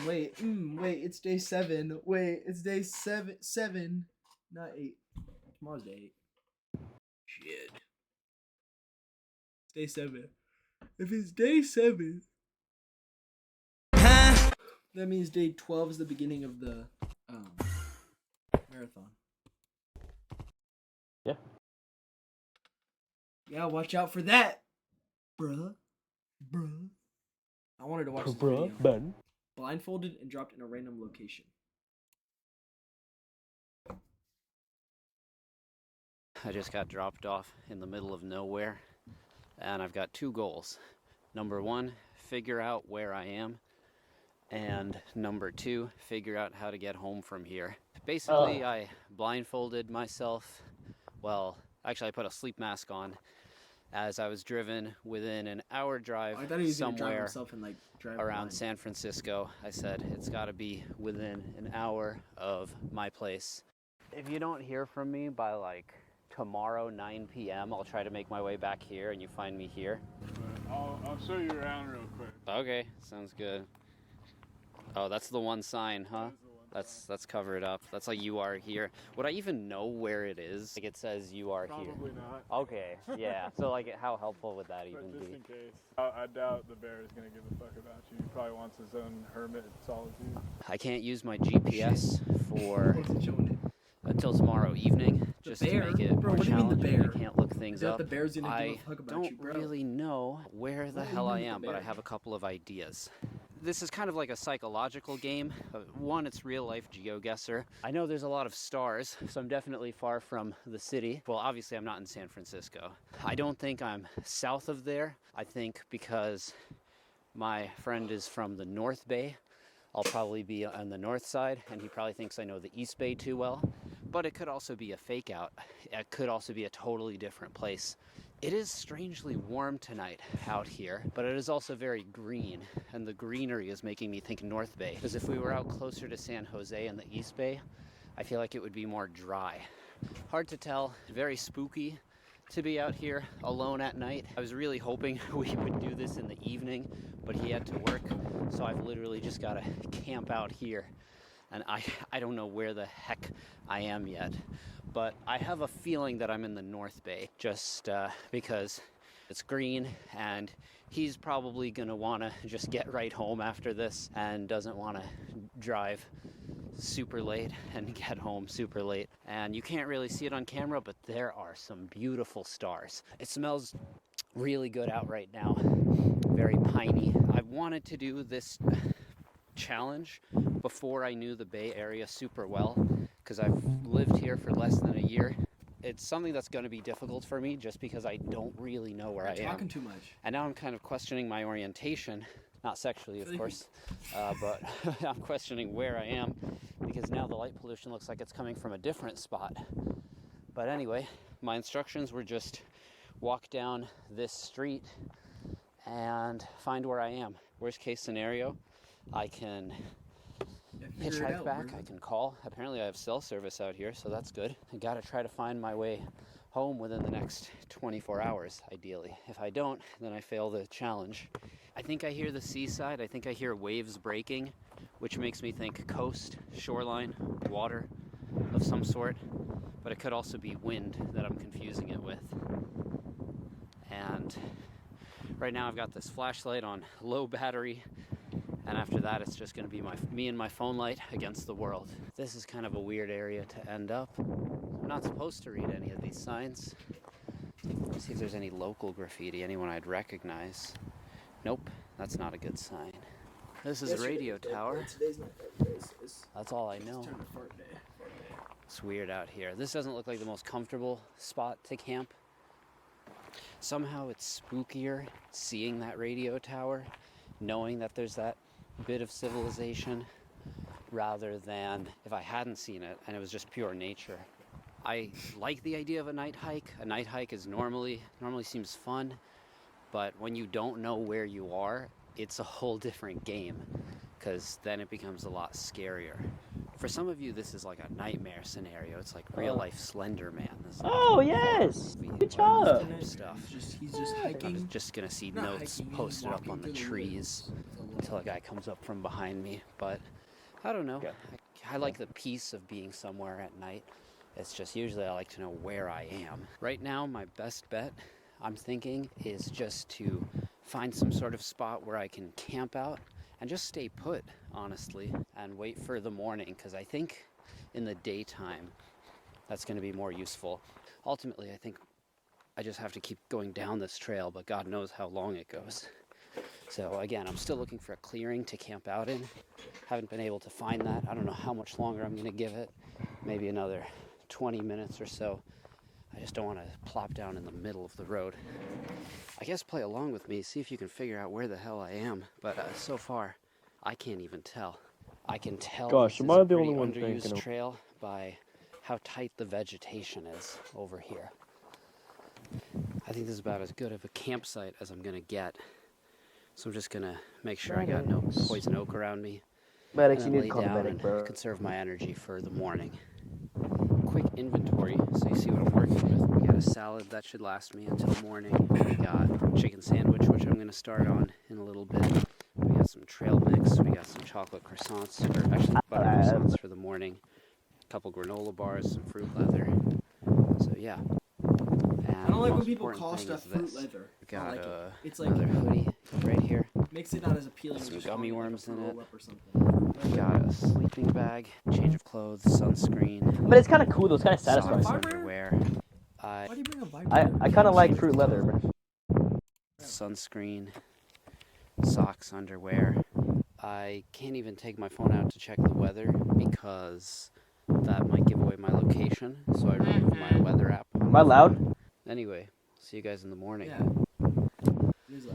Wait, it's day 7. Wait, it's day 7, not 8. Tomorrow's day 8. Shit. It's day 7. If it's day 7, that means day 12 is the beginning of the marathon. Yeah. Yeah, watch out for that, bruh. I wanted to watch this video. Ben. Blindfolded and dropped in a random location. I just got dropped off in the middle of nowhere, and I've got 2 goals. Number 1, figure out where I am, and number 2, figure out how to get home from here. Basically, I blindfolded myself. Well, actually I put a sleep mask on as I was driven within an hour drive somewhere around San Francisco. I said it's got to be within an hour of my place. If you don't hear from me by like tomorrow 9 p.m. I'll try to make my way back here and you find me here. I'll show you around real quick. Okay, sounds good. Oh, that's the one sign, huh? That's covered up. That's like you are here. Would I even know where it is? Like it says you are here. Probably not. Okay, yeah. So like how helpful would that even But be? just in case. I doubt the bear is gonna give a fuck about you. He probably wants his own hermit solitude. I can't use my GPS for until tomorrow evening, just to make it more challenging. I can't look things up. I don't really know where the hell I am, but I have a couple of ideas. This is kind of like a psychological game. One, it's real life GeoGuessr. I know there's a lot of stars, so I'm definitely far from the city. Well, obviously I'm not in San Francisco. I don't think I'm south of there. I think because my friend is from the North Bay, I'll probably be on the north side, and he probably thinks I know the East Bay too well. But it could also be a fake out. It could also be a totally different place. It is strangely warm tonight out here, but it is also very green, and the greenery is making me think North Bay. Because if we were out closer to San Jose and the East Bay, I feel like it would be more dry. Hard to tell, very spooky to be out here alone at night. I was really hoping we would do this in the evening, but he had to work, so I've literally just got to camp out here. And I don't know where the heck I am yet. But I have a feeling that I'm in the North Bay, just because it's green and he's probably gonna wanna just get right home after this and doesn't wanna drive super late and get home super late. And you can't really see it on camera, but there are some beautiful stars. It smells really good out right now, very piney. I wanted to do this challenge before I knew the Bay Area super well, because I've lived here for less than a year. It's something that's going to be difficult for me just because I don't really know where I am. Talking too much. And now I'm kind of questioning my orientation, not sexually of course, but I'm questioning where I am because now the light pollution looks like it's coming from a different spot. But anyway, my instructions were just walk down this street and find where I am. Worst case scenario, I can hitchhike back, I can call. Apparently I have cell service out here, so that's good. I gotta try to find my way home within the next 24 hours, ideally. If I don't, then I fail the challenge. I think I hear the seaside. I think I hear waves breaking, which makes me think coast, shoreline, water of some sort. But it could also be wind that I'm confusing it with. And right now I've got this flashlight on low battery, and after that it's just going to be me and my phone light against the world. This is kind of a weird area to end up. I'm not supposed to read any of these signs. Let's see if there's any local graffiti, anyone I'd recognize. Nope, that's not a good sign. This is a radio tower. That's all I know. It's weird out here. This doesn't look like the most comfortable spot to camp. Somehow it's spookier seeing that radio tower, knowing that there's that bit of civilization, rather than if I hadn't seen it and it was just pure nature. I like the idea of a night hike. A night hike is normally seems fun, but when you don't know where you are, it's a whole different game, because then it becomes a lot scarier. For some of you, this is like a nightmare scenario. It's like real life Slender Man. This Oh yes, good job. Stuff. He's just hiking. I'm just gonna see Not notes hiking, he's posted up on the walking through the trees woods. until a guy comes up from behind me. But I don't know. Okay. I like the peace of being somewhere at night. It's just usually I like to know where I am. Right now, my best bet, I'm thinking, is just to find some sort of spot where I can camp out and just stay put, honestly, and wait for the morning, because I think in the daytime that's going to be more useful. Ultimately, I think I just have to keep going down this trail, but God knows how long it goes. So again, I'm still looking for a clearing to camp out in. Haven't been able to find that. I don't know how much longer I'm going to give it. Maybe another 20 minutes or so. I just don't want to plop down in the middle of the road. I guess play along with me, see if you can figure out where the hell I am. But so far, I can't even tell. I can tell Gosh, this am is I a the pretty only one underused thinking? trail by how tight the vegetation is over here. I think this is about as good of a campsite as I'm gonna get. So I'm just gonna make sure I got no poison oak around me. Medics, you And then need to lay call the down medic, and bro. conserve my energy for the morning. Quick inventory, so you see what I'm working with. We got a salad that should last me until morning. We got chicken sandwich, which I'm gonna start on in a little bit. We got some trail mix. We got some chocolate croissants, or actually butter croissants for the morning. A couple granola bars, some fruit leather. So yeah. And I don't like when people call stuff fruit leather. We got like it. It's another like hoodie right here. makes it not as appealing. Some as gummy calling worms like a in it. roll-up or something. We got a sleeping bag, change of clothes, sunscreen. But it's kind of cool though. It's kind of satisfying. Socks, underwear. Why do you bring a vibrator? I kind of like fruit leather, bro. Sunscreen, socks, underwear. I can't even take my phone out to check the weather because that might give away my location. So I removed my weather app. Am I loud? Anyway, see you guys in the morning. Yeah.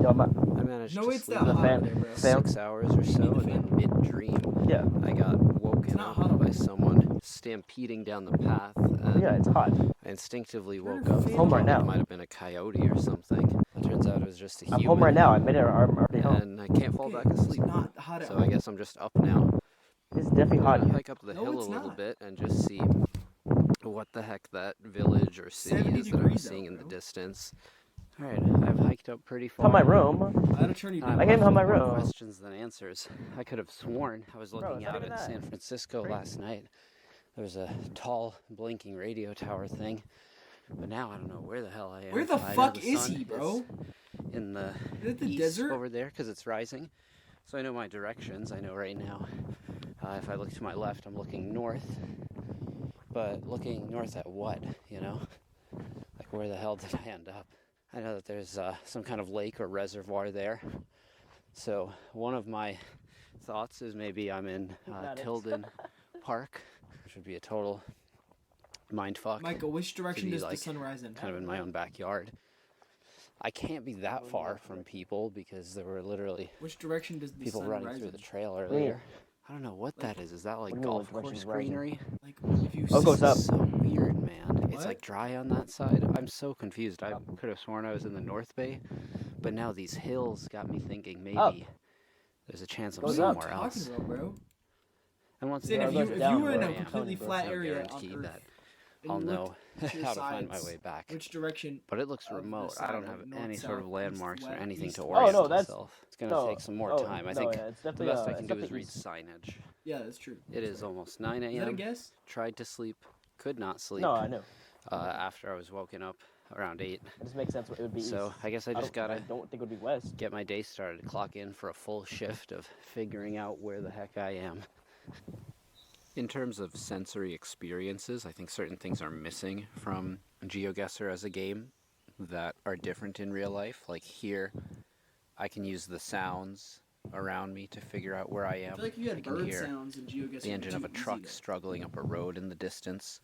Yo, I managed to sleep that hot for there, bro. 6 hours or so, and then mid-dream, Yeah. I got woken up by someone stampeding down the path. And Yeah, it's hot. I instinctively woke up. I'm home right now. It might have been a coyote or something. It turns out it was just a human. I'm home right now. I made it. I'm already home. And I can't fall back asleep. It's not hot at So all. I guess I'm just up now. It's definitely I'm hot. gonna hike up the No, hill a it's little not. bit and just see what the heck that village or city 70 is that I'm degrees seeing out, in the bro. distance. Alright, I've hiked up pretty far. From my room. I had to turn you down. I came home my More room. questions than answers. I could have sworn I was looking it's not out even at that. San Francisco Crazy. last night. There was a tall, blinking radio tower thing. But now I don't know where the hell I am. Where the I know fuck the is sun he, bro? in the Is it the east desert? over there because it's rising. So I know my directions. I know right now. If I look to my left, I'm looking north. But looking north at what, you know? Like where the hell did I end up? I know that there's some kind of lake or reservoir there. So one of my thoughts is maybe I'm in Tilden Park, which would be a total mindfuck. Michael, which direction does like, the sun rise in? Kind of in my own backyard. I can't be that far from people because there were literally Which direction does the people sun running rise through in? the trail earlier. I don't know what that is. Is that like What do you mean, golf which course direction's rising? greenery? Like if you Oh, it goes This up. is so weird, man. It's What? like dry on that side. I'm so confused. I could have sworn I was in the North Bay, but now these hills got me thinking maybe Up. there's a chance I'm Goes What are you up. somewhere talking else. about, bro? And once Saying again, if you were in a where I am, completely there's flat no area on guarantee Earth, that and I'll you know looked to your how to find my sides, way back. Which direction? But it looks of the remote. I side, don't like have north, any sort of south, landmarks east, or anything west, to east, orient no, that's- myself. It's gonna take some more time. I think it's the definitely, best I can it's do is definitely read east. signage. Yeah, that's true. It is almost 9 Is that a a.m. guess? Tried to sleep, could not sleep. No, I know. After I was woken up around 8. It just makes sense. It would be So east. I guess I just gotta don't think it would be west. get my day started, clock in for a full shift of figuring out where the heck I am. In terms of sensory experiences, I think certain things are missing from GeoGuessr as a game that are different in real life. Like here, I can use the sounds around me to figure out where I am. I feel like you I had can bird hear sounds in GeoGuessr. the engine of a too easy, truck though. struggling up a road in the distance.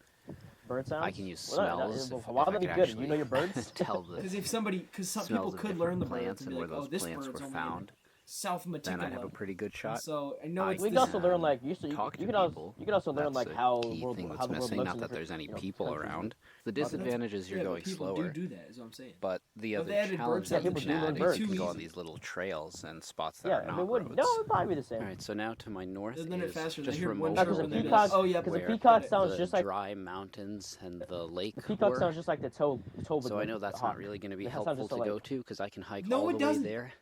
Bird sounds? I can use Well, smells. why would that be good? actually You know your birds? tell the Because some smells people of could learn the different birds plants and and be where like, oh, those this plants bird's were only found. South Maticula. then I'd have a pretty good shot. So I know it's We can this. also learn like you talk can to also learn That's like the how key thing how that's the world missing. looks Not in that different, there's any you know, people countries. around. The disadvantage is you're Yeah, but going people slower. do that. Is what I'm saying. But the If other they added challenge birds, that people you do can learn add birds. is you can Too go on easy. these little trails and spots that Yeah, are I not mean, roads. no, it'd probably be the same. All right, so now to my north Isn't it is faster? They just hear one remote No, chirp because a and then villages peacock, oh yeah, because a where peacock the sounds just like dry mountains and the lake the peacock were. sounds just like the toe. So I know that's not really going to be That sounds helpful just to like- go to because I can hike No, all it the way doesn't. there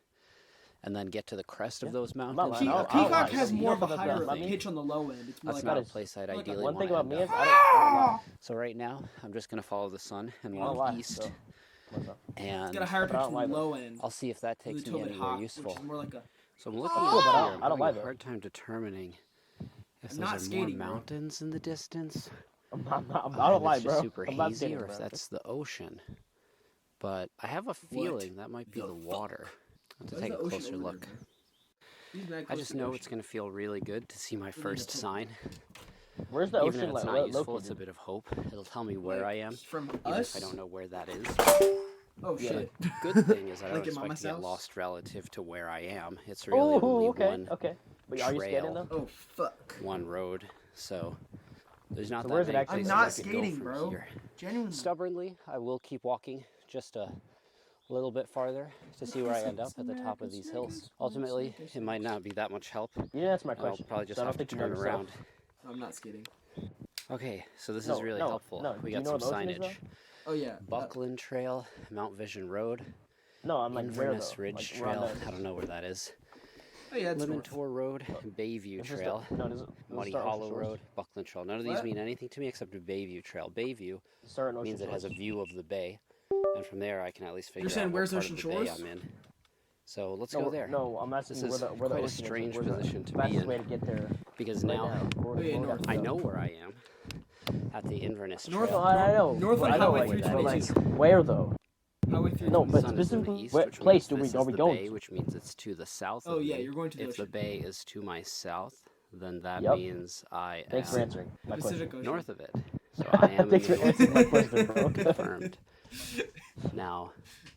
and then get to the crest of Yeah. those I'm not mountains. lying. and I'll- get to I'll the Peacock lie. has sea more of a That's higher not- pitch on the low end. It's more That's like not a a place I'd like a- ideally One want thing to about end me is up. I don't So right now, I'm just going to follow the sun and You lie. walk Lie, east, so- what's up? it's and got a higher But pitch I from don't the like low end. I'll see if that It's takes a me little bit anywhere hot, useful. which is more like a. So I'm looking That's cool, at but here. I I'm don't having lie, a though. hard time determining if I'm those not are skating, more bro. mountains in the distance, I or don't if lie, it's bro. just super I'm not hazy, skating, or if bro. that's the ocean. But I have a feeling that might be the the fuck? water. I'll have to Why is take a the ocean closer over look. there, He's mad I close just to the know ocean. it's going to feel really good to see my first sign. Where's the Even ocean if it's like not useful, it's a located? bit of hope. It'll tell me where I am, From even us. if I don't know where that is. Oh Yeah. shit. Good thing is I don't Like at expect Mama's to get house? lost relative to where I am. It's really Oh, only okay, one okay. But are you skating trail. though? Oh fuck. one road, so there's not So that where's it many actually? places I'm not I could go skating, from bro. here. Genuinely. Stubbornly, I will keep walking just a little bit farther to see where I end up at the top of these hills. Ultimately, it might not be that much help. You didn't answer my I'll question. probably just so I have don't to think you know turn yourself. around. I'm not skating. Okay, so this No, is really no, helpful. no. We Do you got know some what ocean is, signage. Oh yeah. Buckland Trail, Mount Vision Road, No, I'm like where Inverness though? Ridge Like, around Trail. there. I don't know where that is. Oh yeah, it's north. Limontor Road, Bayview Is this Trail, no, does it Muddy start Ocean Hollow Shores? Road, Buckland Trail. None of these What? mean anything to me except a Bayview Trail. Bayview Does it start in Ocean means it has a Shores? view of the bay, and from there I can at least figure saying out where's what part Ocean of the bay Shores? I'm in. So let's No, go there. No, I'm asking This where is the quite a ocean strange is. Where's position the to be fastest in, way to get there? because Right now Oh, yeah, north. I know where I am at the Inverness North- Trail. I know. North I on know, Highway like, but, like, 322. where though? Highway 322. No, The but sun is in the specifically, east, what which place means are we the going bay, to? which means it's to the south Oh of yeah, me. you're going to the If the ocean. bay is to my south, then that Yep. means I Thanks for am answering my Pacific question. Ocean. north of it. So I am in Thanks the for north answering my bay. question, bro. Confirmed. Now,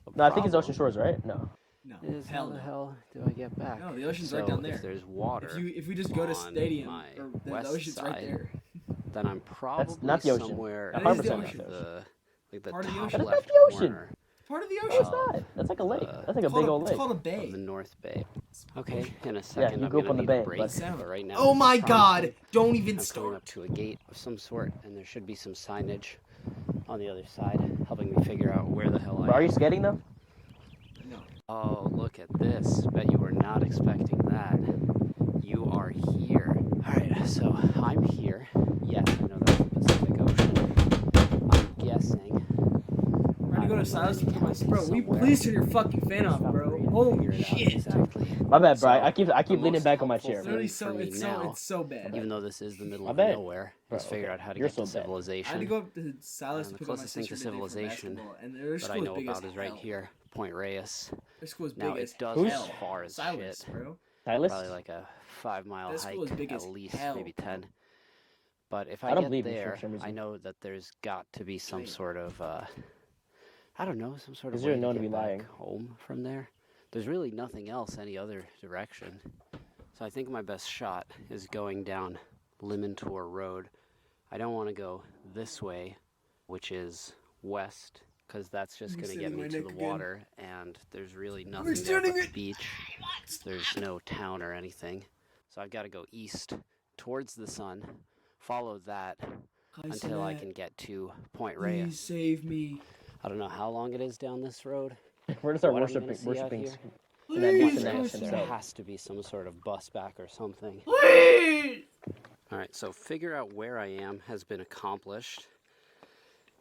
the No, I think it's Ocean problem Shores, right? No. No. is Hell how the no. hell do I get back? No, the ocean's so right down there. If there's water, If we just go to on stadium, my or the west ocean's right side, there. then I'm probably not the ocean. somewhere That is the in ocean. the like the Part of the top ocean. left That's not the ocean. corner Part of the No, ocean. it's not. That's like a lake. the- That's like a big old It's lake. called a of bay. the North Bay. Okay, in a second you I'm grew up gonna on the need a bay, break, but- Sound. but right now. Oh my I'm god! Don't even I'm coming start. up to a gate of some sort, and there should be some signage on the other side, helping me figure out where the hell I Bro, are am. you skating though? No. Oh, look at this. Bet you were not expecting that. You are here. Alright, so I'm here. Yes, I know that's the Pacific Ocean. I'm guessing. We're gonna go to Silas and my bro. We somewhere. please turn your fucking fan off, bro. Figure Holy it out shit. exactly. My bad, bro. So, I keep the leaning most back on my helpful chair. thing Literally, for me it's so bad. Even though this is the middle My of bad. nowhere, Bro, is figure okay. out how to You're get so to bad. civilization. I had to go up to Silas And to the pick up my closest thing sister to today for civilization basketball, and their that school I is know big as about is right hell. here, Point Reyes. Their school is Now big it as does Who's? as hell. far as Silas, shit. bro. Silas? Probably like a 5-mile That school is hike big at as least, hell. maybe 10. But if I I don't get believe you for there, some reason. I know that there's got to be some Wait. sort of, I don't know, some sort of Is way there to known to get be back lying? home from there. There's really nothing else any other direction. So I think my best shot is going down Limontor Road. I don't want to go this way, which is west, because that's just going to get me to the water, and there's really nothing there extending but it. beach. There's no town or anything. So I've got to go east towards the sun, follow that until I can get to Point Please Reyes. save me. I don't know how long it is down this road. We're gonna start What I'm gonna worshiping, see out worshiping. here. And then Please, watching that Chris, There himself. has to be some sort of bus back or something. please. Alright, so figure out where I am has been accomplished.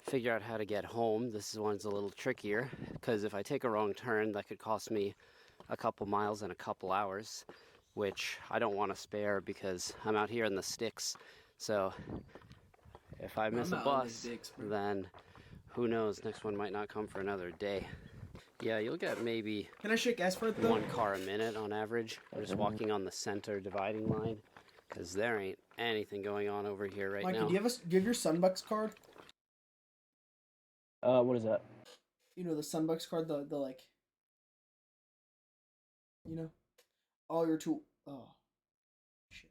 Figure out how to get home. This one's a little trickier, because if I take a wrong turn, that could cost me a couple miles and a couple hours, which I don't want to spare because I'm out here in the sticks. So if I miss a not on the bus, sticks, bro. then who knows, next one might not come for another day. Yeah, you'll get maybe Can I shake ass for it though? 1 car a minute on average. I'm just walking on the center dividing line, because there ain't anything going on over here right Mikey, now. do you have your Sunbucks card? What is that? You know the Sunbucks card, the like. You know, Oh, you're too. Oh, shit.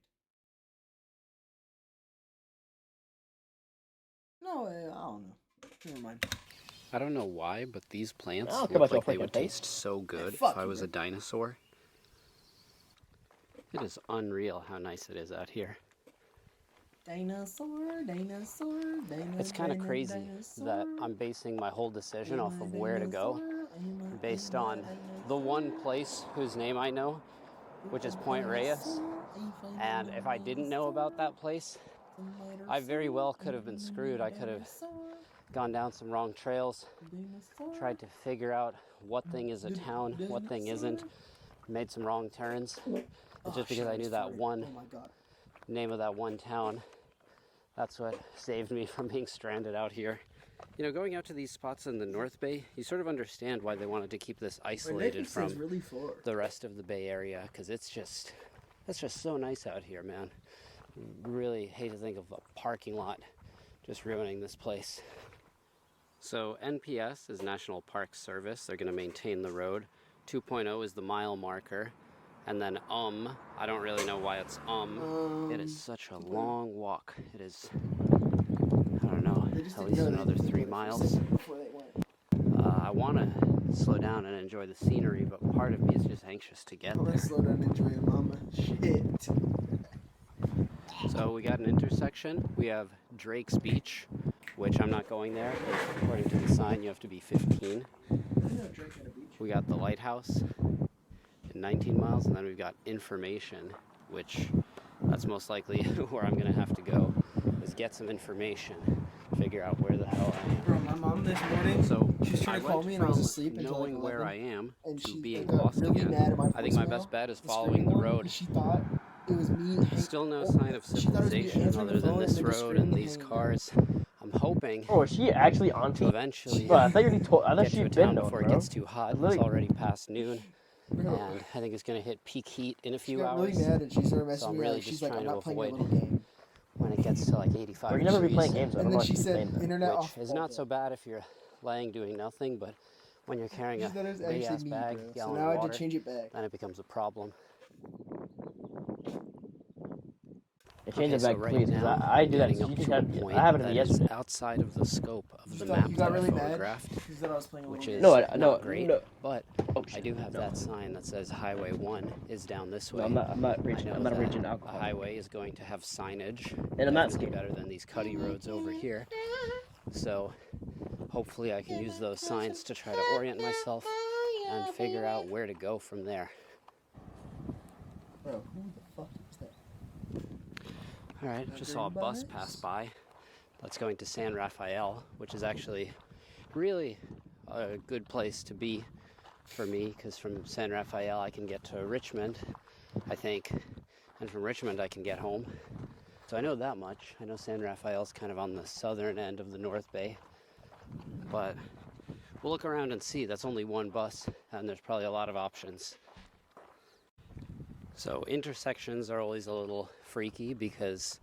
No, I don't know. Never mind. I don't know why, but these plants I don't care look about your like they freaking would face. taste so good Fuck if I you, was bro. a dinosaur. It is unreal how nice it is out here. Dinosaur, dinosaur, dinosaur. It's kind of crazy that I'm basing my whole decision off of where to go based on the one place whose name I know, which is Point Reyes. And if I didn't know about that place, I very well could have been screwed. I could have gone down some wrong trails, tried to figure out what thing is a town, what thing isn't, made some wrong turns. And just because I knew that one name of that one town, that's what saved me from being stranded out here. You know, going out to these spots in the North Bay, you sort of understand why they wanted to keep this isolated from the rest of the Bay Area, because it's just so nice out here, man. Really hate to think of a parking lot just ruining this place. So NPS is National Park Service. They're going to maintain the road. 2.0 is the mile marker. And then I don't really know why it's it is such a long walk. It is, I don't know, at least another 3 miles. I want to slow down and enjoy the scenery, but part of me is just anxious to get there. Slow down and enjoy it, mama. Shit. So we got an intersection. We have Drake's Beach, which I'm not going there. According to the sign, you have to be 15. We got the lighthouse. 19 miles, and then we've got information, which that's most likely where I'm gonna have to go, is get some information, figure out where the hell I am. Bro, my mom this morning, so she's trying to call me and I was asleep until knowing like where I am and to she being got lost really again. mad at my I think my voicemail, best bet is the following the screaming one, road. because she thought it was me. Still no sign of civilization other than this road and these cars. I'm hoping. Oh, is she actually on to eventually Bro, I thought you told. I thought get to she'd a been town known, before bro. it gets too hot. It's already past noon. Bro. And I think it's going to hit peak heat in a few She got hours. really mad and she started messaging So I'm me really like, just she's like, trying I'm to not playing a avoid little game. when it gets to like 85 Bro, you never be degrees. playing games, though. And then she said, internet which off. is not so bad if you're laying doing nothing, but when you're carrying a big-ass bag, so gallon now of I water, did change it back. then it becomes a problem. Change it back, so right please, because now, I I'm do that. getting up to a point I have it that yesterday. is outside of the scope of the map that I photographed, which is not great, but I do have that sign that says Highway 1 is down this way. No, I'm not reaching A alcohol. highway is going to have signage, and I'm not definitely better than these cutty roads over here. So hopefully I can use those signs to try to orient myself and figure out where to go from there. Bro, who the fuck is that? Alright, just saw a bus pass by that's going to San Rafael, which is actually really a good place to be for me, because from San Rafael I can get to Richmond, I think, and from Richmond I can get home. So I know that much. I know San Rafael's kind of on the southern end of the North Bay, but we'll look around and see. That's only one bus, and there's probably a lot of options. So intersections are always a little freaky because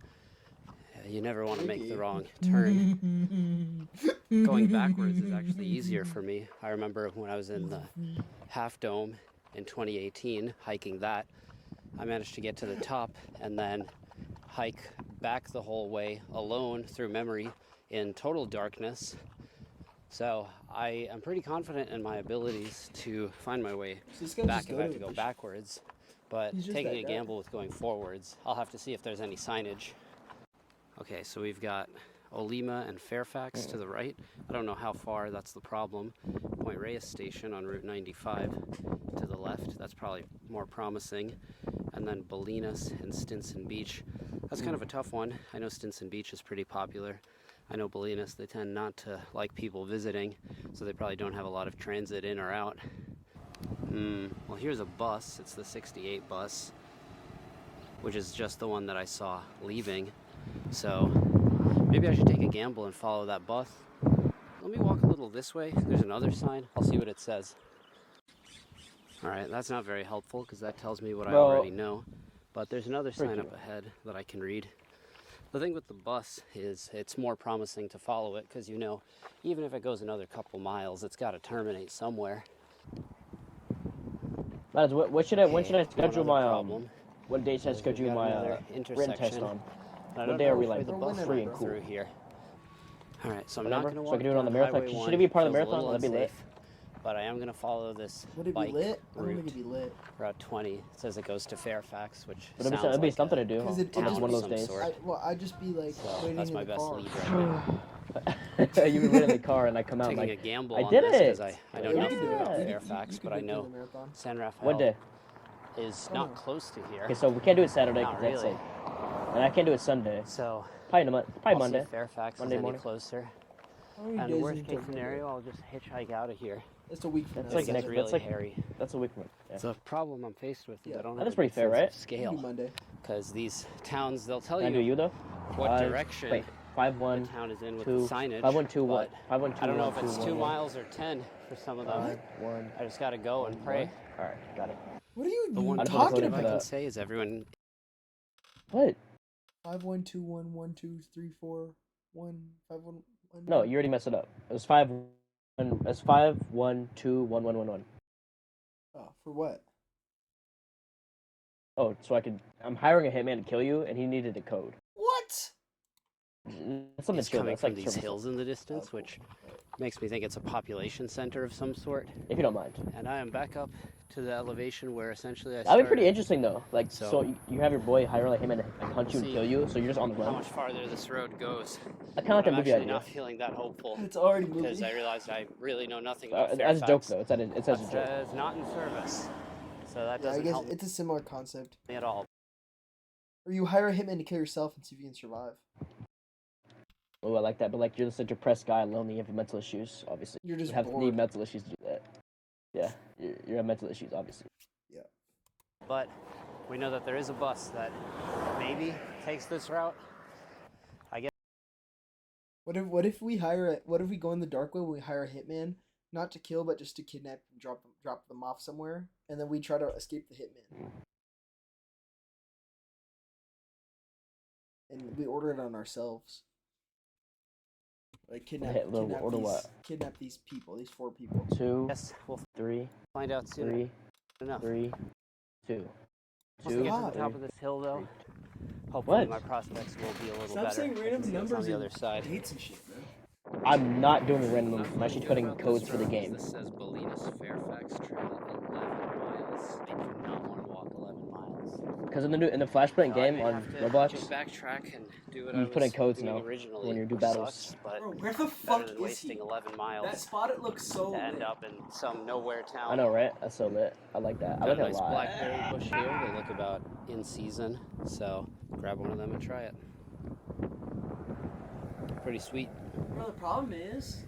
you never want to make the wrong turn. Going backwards is actually easier for me. I remember when I was in the Half Dome in 2018, hiking that, I managed to get to the top and then hike back the whole way alone through memory in total darkness. So I am pretty confident in my abilities to find my way back if I have to go backwards. But taking a gamble with going forwards, I'll have to see if there's any signage. Okay, so we've got Olema and Fairfax to the right. I don't know how far, that's the problem. Point Reyes Station on Route 95 to the left, that's probably more promising. And then Bolinas and Stinson Beach. That's kind of a tough one. I know Stinson Beach is pretty popular. I know Bolinas, they tend not to like people visiting, so they probably don't have a lot of transit in or out. Well, here's a bus. It's the 68 bus, which is just the one that I saw leaving. So maybe I should take a gamble and follow that bus. Let me walk a little this way. There's another sign. I'll see what it says. Alright, that's not very helpful because that tells me what I already know. But there's another sign up ahead that I can read. The thing with the bus is it's more promising to follow it because, you know, even if it goes another couple miles, it's got to terminate somewhere. Lads, what should I? When should I schedule my problem. What day should I schedule my written test on? What day are we like free and cool? Through here. All right, so I'm not going to walk so I can do it on the marathon. Should it be part of the marathon? That'd be lit. But I am going to follow this Would it bike be lit? I don't route. think it'd be lit. Route 20. It says it goes to Fairfax, which but sounds it'd be like something to do on town one of of those some days. sort. I'd just be like So waiting that's in my the best car. lead right now. You've been waiting in the car, and I come out Taking like, a gamble I on did this it. because I know Yeah, nothing you about could- Fairfax, you but could I do know the marathon. San Rafael What day? is not close to here. Okay, so we can't do it Saturday Not because that's really. like, and I can't do it Sunday. So Probably I'll Monday. see if Fairfax Monday is any morning. closer. How many And days worst until case scenario, I'll just hitchhike out of here. It's a week from That's now. like This next- is that's really like- hairy. That's a week from now. The problem I'm faced with is Yeah. I don't That have is a pretty good fair, sense right? of scale. Maybe Monday. Because these towns, they'll tell Can I do you you though? what direction Wait, 5-1, the town is in with 2, the signage. 5-1-2 what? but 5-1-2. I don't know if it's 2 miles or 10 for some of them. 5-1. I just gotta go and pray. All right, got it. What are you The one I just wanna talking code it thing for I can about? say is everyone. What? 5 1 2 1 1 2 3 4 1 5 1 1. No, you already messed it up. It was 5-1. It's 5-1-2-1-1-1-1. Oh, for what? Oh, so I'm hiring a hitman to kill you, and he needed a code. What? That's something It's chill. coming That's from like these service hills in the distance, cool. which makes me think it's a population center of some sort. if you don't mind. And I am back up to the elevation where essentially I That'd be pretty started. interesting though. Like, so you have your boy hire like hitman to hunt you and See kill you, so you're just on the How run. much farther this road goes. I kind of like I'm that movie actually idea. not feeling that hopeful It's already because moving. I realized I really know nothing about As Fairfax. a joke though, it's as a It joke. says not in service, so that Yeah, I doesn't guess help it's a similar concept. me at all. Or you hire a hitman to kill yourself and see if you can survive. Oh, I like that. But like, you're such a depressed guy, lonely, you have mental issues. Obviously, You're just you have bored. need mental issues to do that. Yeah, you have mental issues, obviously. But we know that there is a bus that maybe takes this route. I guess. What if we go in the dark way when we hire a hitman, not to kill but just to kidnap and drop them off somewhere, and then we try to escape the hitman. And we order it on ourselves. Like kidnap these people, these 4 people. 2, Yes, we'll 3, find out soon. 3, Enough. 3, 2. Once we get to the top of this hill, though, hopefully What? my prospects will be a little Stop better. saying I can random see what's numbers on the and other side. dates and shit, bro. I'm not doing a random. I'm actually putting codes for the game. This says Bolinas Fairfax Trail 11 miles. I do not want to walk 11 miles. Because in the Flashpoint game on Roblox, Just backtrack and do what you I was put in codes doing now originally, when you do which battles. sucks, but Bro, where the better fuck than is wasting he? 11 miles That spot, it looks so to end lit. up in some nowhere town. I know, right? That's so lit. I like that. I like Got a that a nice lot. blackberry bush here. They look about in season, so grab one of them and try it. Pretty sweet. Bro, the problem is,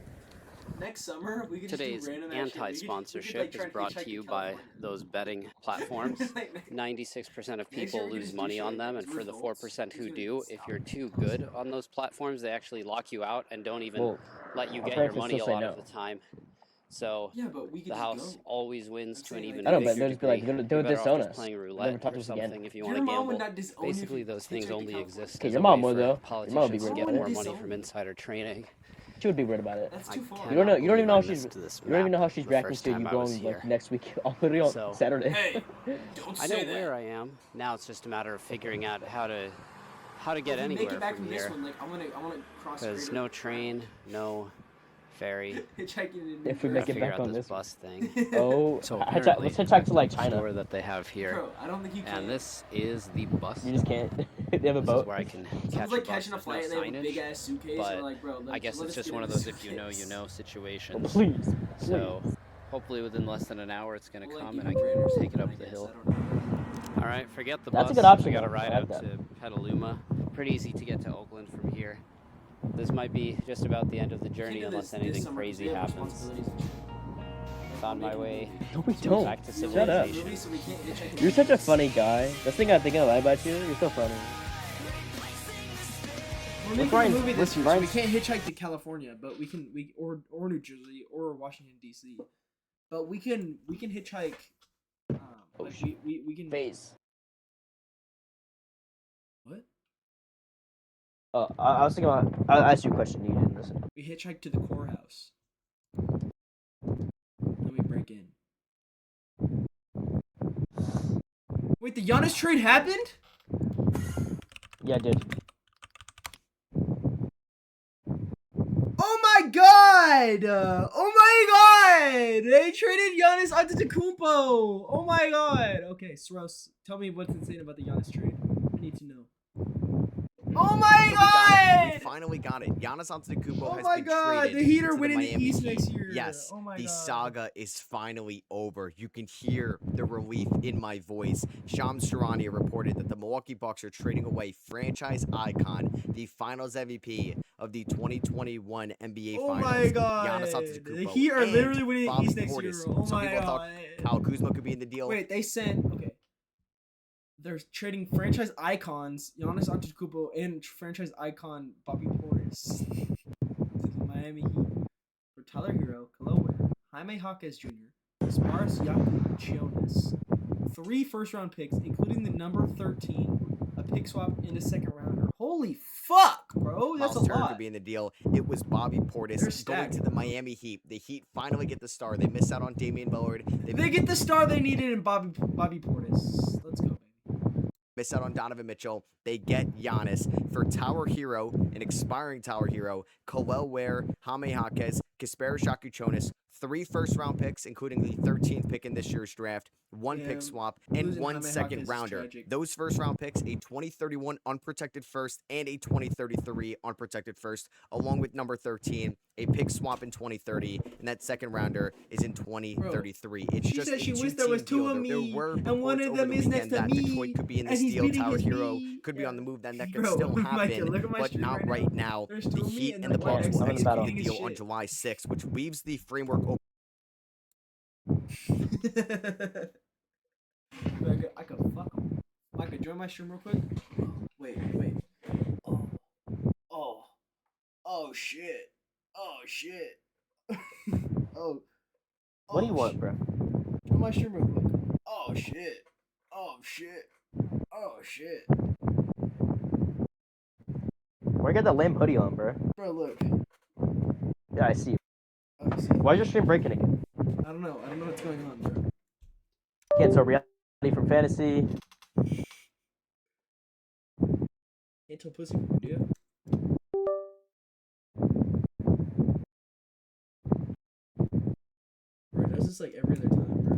next summer we could Today's just do random ass shit. anti-sponsorship is brought to you by those betting platforms. 96% of people lose money on them, and for the 4% who do, if you're too good on those platforms, they actually lock you out and don't even let you get your money a lot of the time. So Yeah, but we could the just house go. always wins to an even I know, but bigger they'll just be like, degree. they would You're better disown off just us. playing They'll never roulette talk to or us again. something if you Your want to mom would gamble. not disown you if Basically, you those things hitchhiked only to exist Okay, as your a mom way would, for though. Your mom would be politicians to weird get about it. more Disown money from you. insider trading. She would be weird about it. That's too far. You don't even know how believe I she's. missed this You don't even know how map she's the reacting first to you time I was going like here. next week, literally on So- Saturday. Hey, don't I say know that. where I am. Now it's just a matter of figuring out how to get If we anywhere make it back from from this here. one, like I want to cross. There's straight no up. train, no ferry. Hitchhiking in If we New make Gotta it figure back out on this this one. bus thing. Oh, So let's apparently, hitchhike to like the China. store that they have here, Bro, I don't think you can. and this is the bus. You just can't. They have a This is boat. where I can Sounds catch like a bus. catching a There's flight and no they have a big signage, ass suitcase. but And like, bro, I guess it's just one of those if you know, you know situations. Please. So hopefully within less than an hour it's gonna Well, like, come you and I can can brand or take it something, up the I hill. guess, I don't know. All right, forget the That's bus. a good option, We got to though. ride I like out that. to Petaluma. Pretty easy to get to Oakland from here. This might be just about the end of the journey Can't do unless this anything summer 'cause crazy we have happens. responsibilities and shit. Found my way No, we don't. back to Shut up. civilization. So we can't hitchhike in You're such a Vegas. funny guy. That's the thing I think I lie about you. You're so funny. We're making a Ryan's- movie this year, so we Ryan's- can't hitchhike to California, but we can or New Jersey or Washington D.C. But we can hitchhike. Like we can. Face. What? Oh, I was thinking about. I'll ask you a question. You didn't listen. We hitchhike to the courthouse. Then we break in. Wait, the Giannis trade happened? Yeah, it did. Oh my god! Oh my god! They traded Giannis Antetokounmpo! Oh my god! Okay, Soros, tell me what's insane about the Giannis trade. I need to know. Oh my god! We finally got it. Giannis Antetokounmpo has been god! traded The Heat are to the winning the Miami East Heat. next year. Yes, oh my the god. saga is finally over. You can hear the relief in my voice. Shams Charania reported that the Milwaukee Bucks are trading away franchise icon, the Finals MVP of the 2021 NBA Finals. Oh my god! Giannis Antetokounmpo. The Heat are literally winning the East next year. Oh Some my people god! thought Kyle Kuzma could be in the deal. Wait, they sent okay. They're trading franchise icons Giannis Antetokounmpo and franchise icon Bobby Portis to the Miami Heat for Tyler Hero, Khalil Ware, Jaime Jaquez Jr., Sparis Giannis, 3 first-round picks, including the number 13, a pick swap, and a second-rounder. Holy fuck, bro! That's Miles a Turner lot. could be in the deal. It was Bobby Portis going to the Miami Heat. The Heat finally get the star. They miss out on Damian Lillard. They get the star they needed in Bobby Portis. Let's go, baby. Miss out on Donovan Mitchell. They get Giannis for Tower Hero, an expiring Tower Hero, Khalil Ware, Jaime Jaquez, Kasper Shakuchonis, 3 first-round picks, including the 13th pick in this year's draft, 1 pick swap, and 1 second rounder. Those first-round picks, a 2031 unprotected first and a 2033 unprotected first, along with number 13, a pick swap in 2030, and that second rounder is in 2033. Bro, it's she just said she a wished there was 2 of me, and one of them is next to me, Detroit could be in this and he's deal. beating Tower his Hero knee. could be on the move. That could Bro, still happen, Michael, look at my but stream not right now. There's The 2 of me Heat and and the the white Bucks X will next execute to the me. deal on July 6th, which leaves the framework open. I could fuck him. I could join my stream real quick. Wait. Oh shit. Oh. What do you want, bro? Join my stream real quick. Oh shit. Why you got that lame hoodie on, bro? Bro, look. Yeah, I see. Oh, see. Why is your stream breaking again? I don't know what's going on, bro. Can't tell reality from fantasy. Can't tell pussy from video. Bro, it does this like every other time, bro.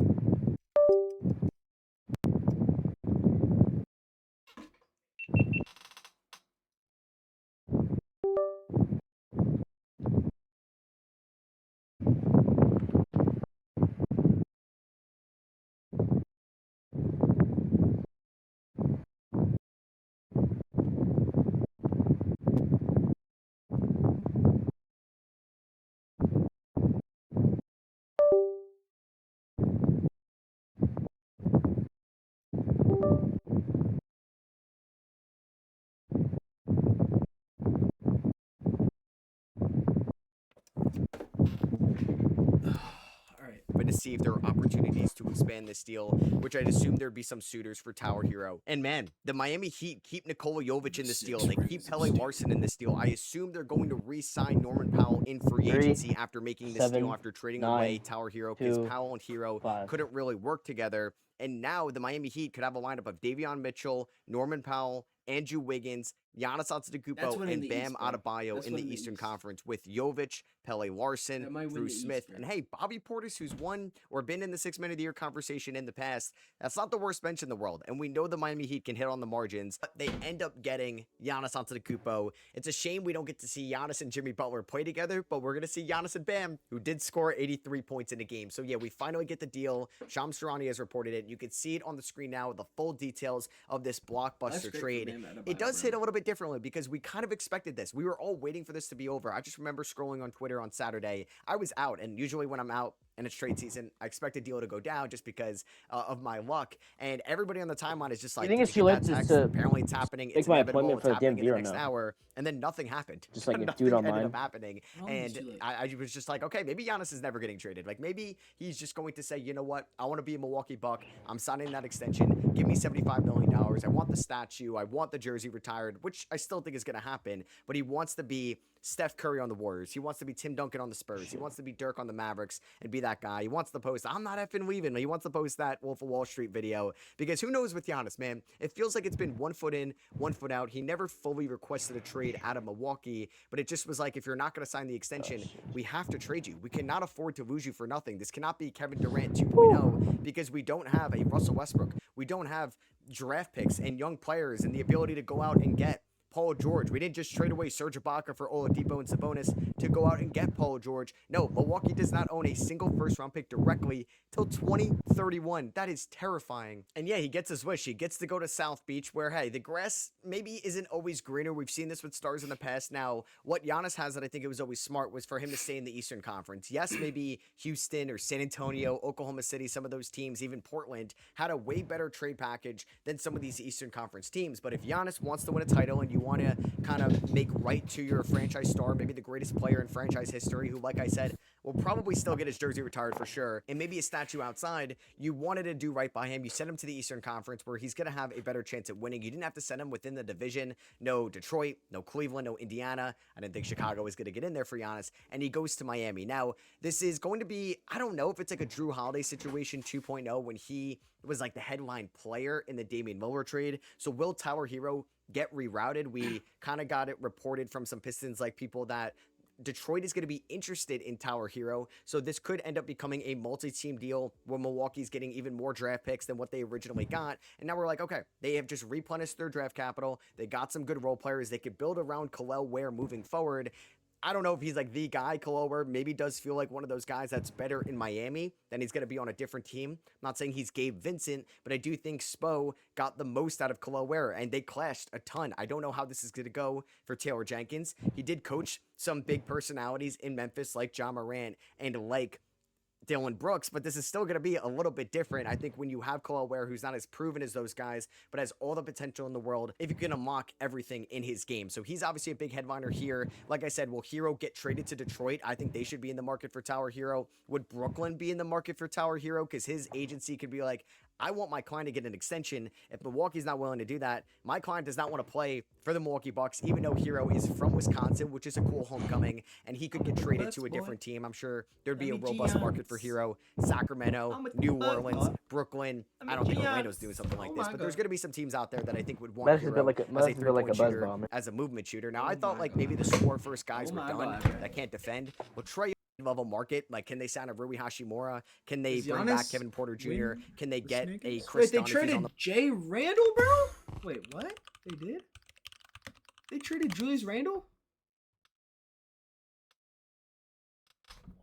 To see if there are opportunities to expand this deal, which I'd assume there'd be some suitors for Tower Hero. And man, the Miami Heat keep Nikola Jovic in this deal. They keep Pele Larson in this deal. I assume they're going to re-sign Norman Powell in free agency after making this deal, after trading away Tower Hero, because Powell and Hero couldn't really work together. And now the Miami Heat could have a lineup of Davion Mitchell, Norman Powell, Andrew Wiggins, Giannis Antetokounmpo, and Bam Adebayo in the Eastern Conference with Jovic, Pele Larson, Drew Smith, and hey, Bobby Portis, who's won or been in the 6 Man of the Year conversation in the past. That's not the worst bench in the world, and we know the Miami Heat can hit on the margins. But they end up getting Giannis Antetokounmpo. It's a shame we don't get to see Giannis and Jimmy Butler play together, but we're going to see Giannis and Bam, who did score 83 points in a game. So yeah, we finally get the deal. Shams Charania has reported it. You can see it on the screen now with the full details of this blockbuster trade. It does hit a little bit differently because we kind of expected this. We were all waiting for this to be over. I just remember scrolling on Twitter on Saturday. I was out, and usually when I'm out and it's trade season, I expect a deal to go down just because of my luck. And everybody on the timeline is just like, you think it's too late to apparently it's happening. It's my inevitable. appointment It's for the happening in the DMV next hour. And then nothing happened. Just like nothing dude ended online. up happening. And I was just like, okay, maybe Giannis is never getting traded. Like maybe he's just going to say, you know what? I want to be a Milwaukee Buck. I'm signing that extension. Give me $75 million. I want the statue. I want the jersey retired, which I still think is going to happen. But he wants to be Steph Curry on the Warriors. He wants to be Tim Duncan on the Spurs. He wants to be Dirk on the Mavericks and be be that guy. He wants to post, I'm not effing leaving. He wants to post that Wolf of Wall Street video because who knows with Giannis, man. It feels like it's been 1 foot in, 1 foot out. He never fully requested a trade out of Milwaukee, but it just was like, if you're not going to sign the extension, we have to trade you. We cannot afford to lose you for nothing. This cannot be Kevin Durant 2.0 because we don't have a Russell Westbrook. We don't have draft picks and young players and the ability to go out and get Paul George. We didn't just trade away Serge Ibaka for Oladipo and Sabonis to go out and get Paul George. No, Milwaukee does not own a single first-round pick directly till 2031. That is terrifying. And yeah, he gets his wish. He gets to go to South Beach where, hey, the grass maybe isn't always greener. We've seen this with stars in the past. Now, what Giannis has that I think it was always smart was for him to stay in the Eastern Conference. Yes, maybe Houston or San Antonio, Oklahoma City, some of those teams, even Portland, had a way better trade package than some of these Eastern Conference teams. But if Giannis wants to win a title and you want to kind of make right to your franchise star, maybe the greatest player in franchise history, who, like I said, will probably still get his jersey retired for sure, and maybe a statue outside, you wanted to do right by him. You sent him to the Eastern Conference where he's going to have a better chance at winning. You didn't have to send him within the division. No Detroit, no Cleveland, no Indiana. I didn't think Chicago was going to get in there for Giannis, and he goes to Miami. Now, this is going to be, I don't know if it's like a Drew Holiday situation 2.0 when he was like the headline player in the Damian Lillard trade. So will Tower Hero get rerouted? We kind of got it reported from some Pistons like people that Detroit is going to be interested in Tower Hero, so this could end up becoming a multi-team deal where Milwaukee's getting even more draft picks than what they originally got, and now we're like, okay, they have just replenished their draft capital, they got some good role players, they could build around Kel'el Ware moving forward. I don't know if he's like the guy. Kel'el Ware maybe does feel like one of those guys that's better in Miami than he's going to be on a different team. I'm not saying he's Gabe Vincent, but I do think Spo got the most out of Kel'el Ware, and they clashed a ton. I don't know how this is going to go for Taylor Jenkins. He did coach some big personalities in Memphis like John Morant and like Dylan Brooks, but this is still going to be a little bit different. I think when you have Kel'el Ware, who's not as proven as those guys, but has all the potential in the world, if you can unlock everything in his game. So he's obviously a big headliner here. Like I said, will Hero get traded to Detroit? I think they should be in the market for Tower Hero. Would Brooklyn be in the market for Tower Hero? Because his agency could be like, I want my client to get an extension. If Milwaukee's not willing to do that, my client does not want to play for the Milwaukee Bucks, even though Hero is from Wisconsin, which is a cool homecoming, and he could get traded to a different team. I'm sure there'd be a robust market for Hero. Sacramento, New Orleans, Brooklyn. I don't think Orlando's doing something like this, but there's going to be some teams out there that I think would want Hero as a three-point shooter, as a movement shooter. Now, I thought like maybe the score-first guys were done that can't defend. Well, Trey level market, like can they sign a Rui Hashimura? Can they bring back Kevin Porter Jr.? Can they get a Chris? Wait, they traded Jay Randall, bro? Wait, what? They did? They traded Julius Randle?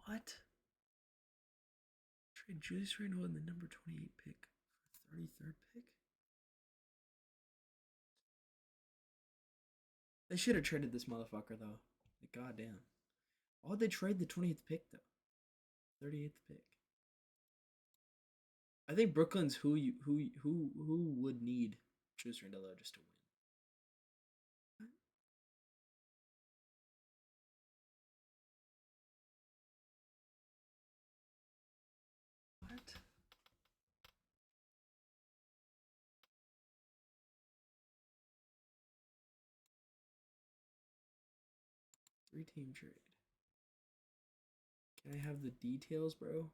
What? Trade Julius Randle in the number 28 pick, 33rd pick. They should have traded this motherfucker though. Like, goddamn. Why would they trade the 20th pick though? 38th pick. I think Brooklyn's who would need Julius Randle just to win. What? Three-team trade. Can I have the details, bro?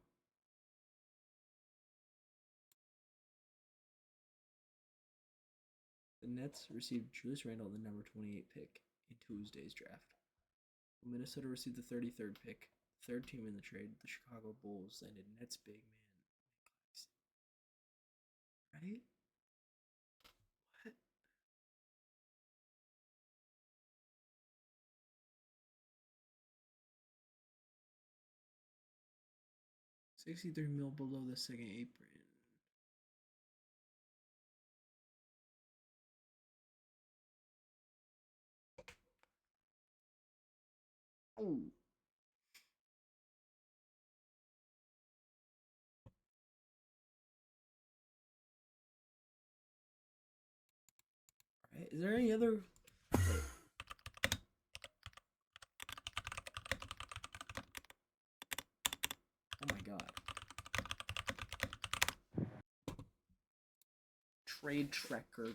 The Nets received Julius Randle, the number 28 pick in Tuesday's draft. Minnesota received the 33rd pick. Third team in the trade, the Chicago Bulls landed Nets big man. Right? What? $63 million below the second apron. Oh. Right. Is there any other? Wait. Oh my god. Trade tracker.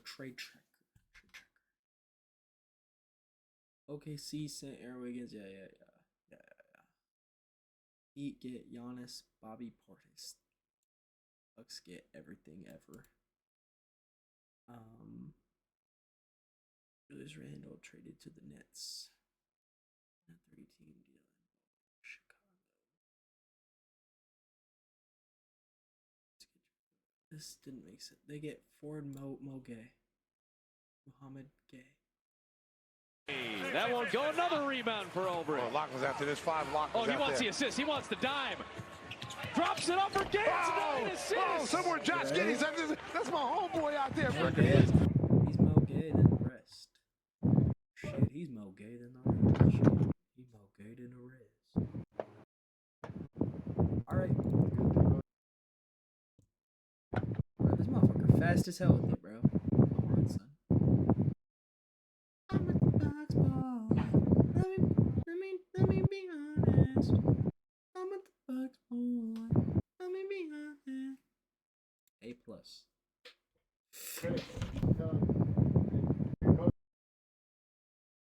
OKC sent Aaron Wiggins. Yeah. Heat get Giannis, Bobby Portis. Bucks get everything ever. Julius Randle traded to the Nets. A 3-team deal in Chicago. This didn't make sense. They get Ford Gay. Muhammad Gay. That won't go. Another rebound for Ulbrich. Oh, Lock was after this. 5 Lock was he wants the assist. He wants the dime. Drops it up for Gates. Oh, somewhere Josh Giggles. That's my homeboy out there. He's more gay than the rest. Shit, he's more gay than the rest. Shit, he's more gay than the rest. Alright. Bro, this motherfucker fast as hell with it, bro. Come on, son. I'm at the box boy. Let me be honest. I'm at the box boy. Let me be honest. A plus.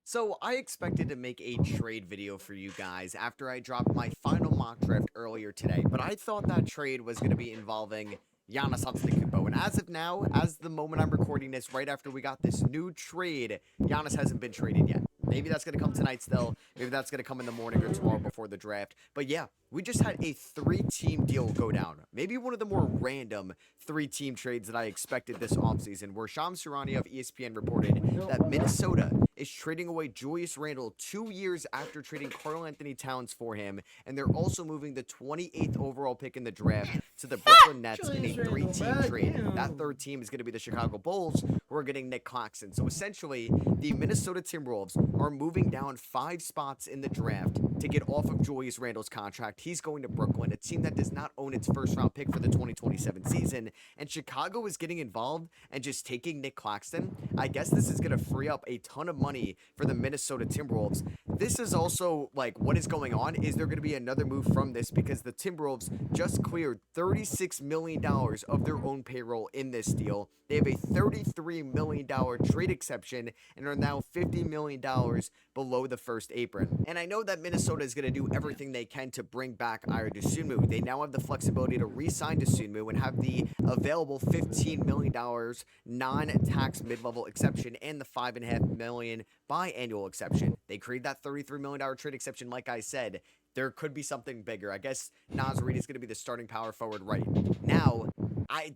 So I expected to make a trade video for you guys after I dropped my final mock draft earlier today, but I thought that trade was going to be involving Giannis Antetokounmpo, and as of now, as the moment I'm recording this, right after we got this new trade, Giannis hasn't been traded yet. Maybe that's going to come tonight still. Maybe that's going to come in the morning or tomorrow before the draft. But yeah, we just had a 3-team deal go down. Maybe one of the more random 3-team trades that I expected this offseason, where Shams Charania of ESPN reported that Minnesota is trading away Julius Randle 2 years after trading Karl-Anthony Towns for him, and they're also moving the 28th overall pick in the draft to the Brooklyn Nets in a 3-team trade. That 3rd team is going to be the Chicago Bulls, who are getting Nick Claxton. So essentially, the Minnesota Timberwolves are moving down 5 spots in the draft to get off of Julius Randle's contract. He's going to Brooklyn, a team that does not own its 1st-round pick for the 2027 season, and Chicago is getting involved and just taking Nick Claxton. I guess this is going to free up a ton of money for the Minnesota Timberwolves. This is also, like, what is going on? Is there going to be another move from this? Because the Timberwolves just cleared $36 million of their own payroll in this deal. They have a $33 million trade exception and are now $50 million below the 1st apron. And I know that Minnesota is going to do everything they can to bring back Ayo Dosunmu. They now have the flexibility to re-sign Dosunmu and have the available $15 million non-tax mid-level exception and the $5.5 million biannual exception. They created that $33 million trade exception, like I said. There could be something bigger. I guess Naz Reid is going to be the starting power forward right now.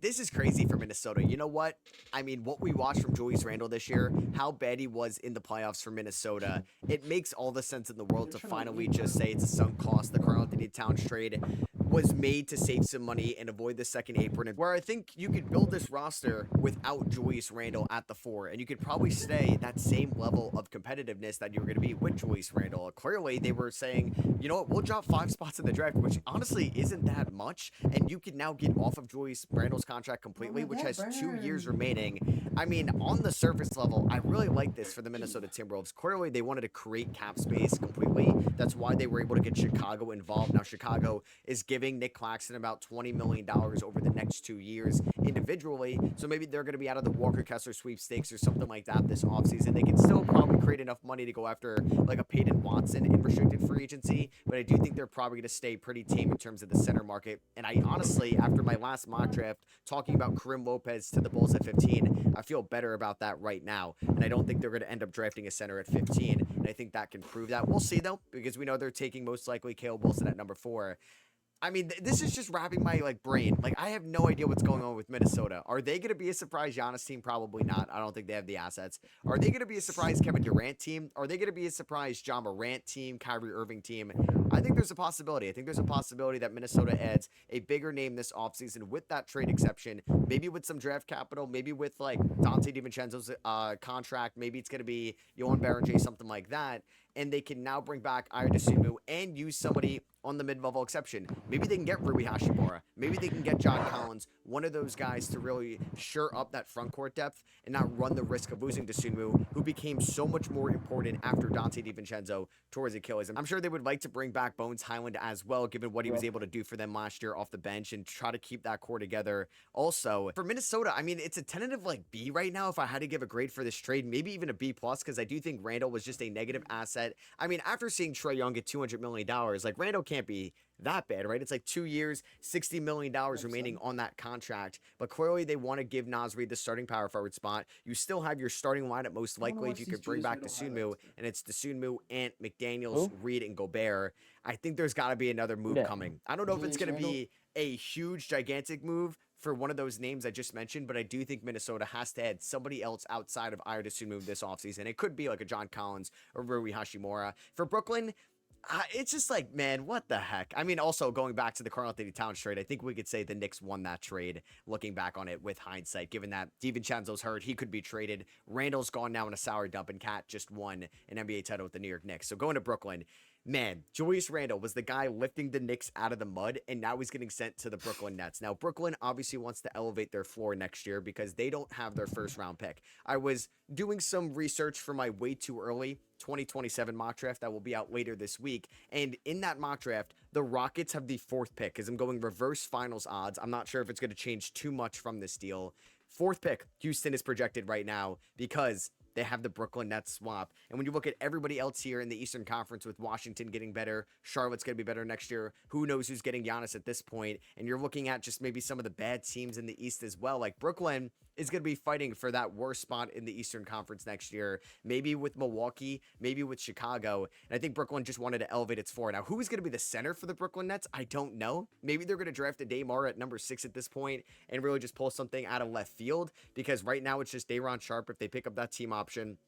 This is crazy for Minnesota. You know what? I mean, what we watched from Julius Randle this year, how bad he was in the playoffs for Minnesota, it makes all the sense in the world to finally just say it's a sunk cost. The Karl-Anthony Towns trade was made to save some money and avoid the 2nd apron, where I think you could build this roster without Julius Randle at the 4, and you could probably stay that same level of competitiveness that you were going to be with Julius Randle. Clearly, they were saying, you know what, we'll drop 5 spots in the draft, which honestly isn't that much, and you can now get off of Julius Randle's contract completely, which has 2 years remaining. I mean, on the surface level, I really like this for the Minnesota Timberwolves. Clearly, they wanted to create cap space completely. That's why they were able to get Chicago involved. Now, Chicago is giving Nick Claxton about $20 million over the next 2 years individually, so maybe they're going to be out of the Walker Kessler sweepstakes or something like that this offseason. They can still probably create enough money to go after like a Peyton Watson in restricted free agency, but I do think they're probably going to stay pretty tame in terms of the center market. And I honestly, after my last mock draft, talking about Karim Lopez to the Bulls at 15, I feel better about that right now, and I don't think they're going to end up drafting a center at 15, and I think that can prove that. We'll see, though, because we know they're taking most likely Caleb Wilson at number 4. I mean, this is just wrapping my, brain. I have no idea what's going on with Minnesota. Are they going to be a surprise Giannis team? Probably not. I don't think they have the assets. Are they going to be a surprise Kevin Durant team? Are they going to be a surprise John Morant team, Kyrie Irving team? I think there's a possibility. I think there's a possibility that Minnesota adds a bigger name this offseason with that trade exception, maybe with some draft capital, maybe with, Dante DiVincenzo's contract. Maybe it's going to be Johan Berenger, something like that. And they can now bring back Ayo Dosunmu and use somebody on the mid-level exception. Maybe they can get Rui Hachimura. Maybe they can get John Collins, one of those guys to really shore up that front court depth and not run the risk of losing Dosunmu, who became so much more important after Dante DiVincenzo tore his Achilles. I'm sure they would like to bring back Bones Highland as well, given what he was able to do for them last year off the bench and try to keep that core together. Also, for Minnesota, I mean, it's a tentative B right now if I had to give a grade for this trade, maybe even a B+, because I do think Randle was just a negative asset. I mean, after seeing Trae Young get $200 million, Randle can't can't be that bad, right? It's like 2 years, $60 million remaining on that contract. But clearly they want to give Naz Reid the starting power forward spot. You still have your starting lineup most likely if you could bring back the Sunmu, and it's the Sunmu, Ant, McDaniels, Reid, and Gobert. I think there's got to be another move coming. I don't know if it's going to be a huge, gigantic move for one of those names I just mentioned, but I do think Minnesota has to add somebody else outside of Ira Dosunmu this offseason. It could be like a John Collins or Rui Hashimura. For Brooklyn, it's just like, man, what the heck? I mean, also going back to the Karl-Anthony Towns trade, I think we could say the Knicks won that trade, looking back on it with hindsight, given that DiVincenzo's hurt, he could be traded. Randall's gone now in a salary dump, and Cat just won an NBA title with the New York Knicks. So going to Brooklyn, man, Julius Randle was the guy lifting the Knicks out of the mud, and now he's getting sent to the Brooklyn Nets. Now, Brooklyn obviously wants to elevate their floor next year because they don't have their first-round pick. I was doing some research for my way too early 2027 mock draft that will be out later this week, and in that mock draft, the Rockets have the 4th pick because I'm going reverse finals odds. I'm not sure if it's going to change too much from this deal. 4th pick, Houston is projected right now because they have the Brooklyn Nets swap. And when you look at everybody else here in the Eastern Conference with Washington getting better, Charlotte's going to be better next year. Who knows who's getting Giannis at this point? And you're looking at just maybe some of the bad teams in the East as well. Like Brooklyn is going to be fighting for that worst spot in the Eastern Conference next year. Maybe with Milwaukee, maybe with Chicago. And I think Brooklyn just wanted to elevate its floor. Now, who is going to be the center for the Brooklyn Nets? I don't know. Maybe they're going to draft a Daymar at number 6 at this point and really just pull something out of left field, because right now it's just Day'Ron Sharpe if they pick up that team option.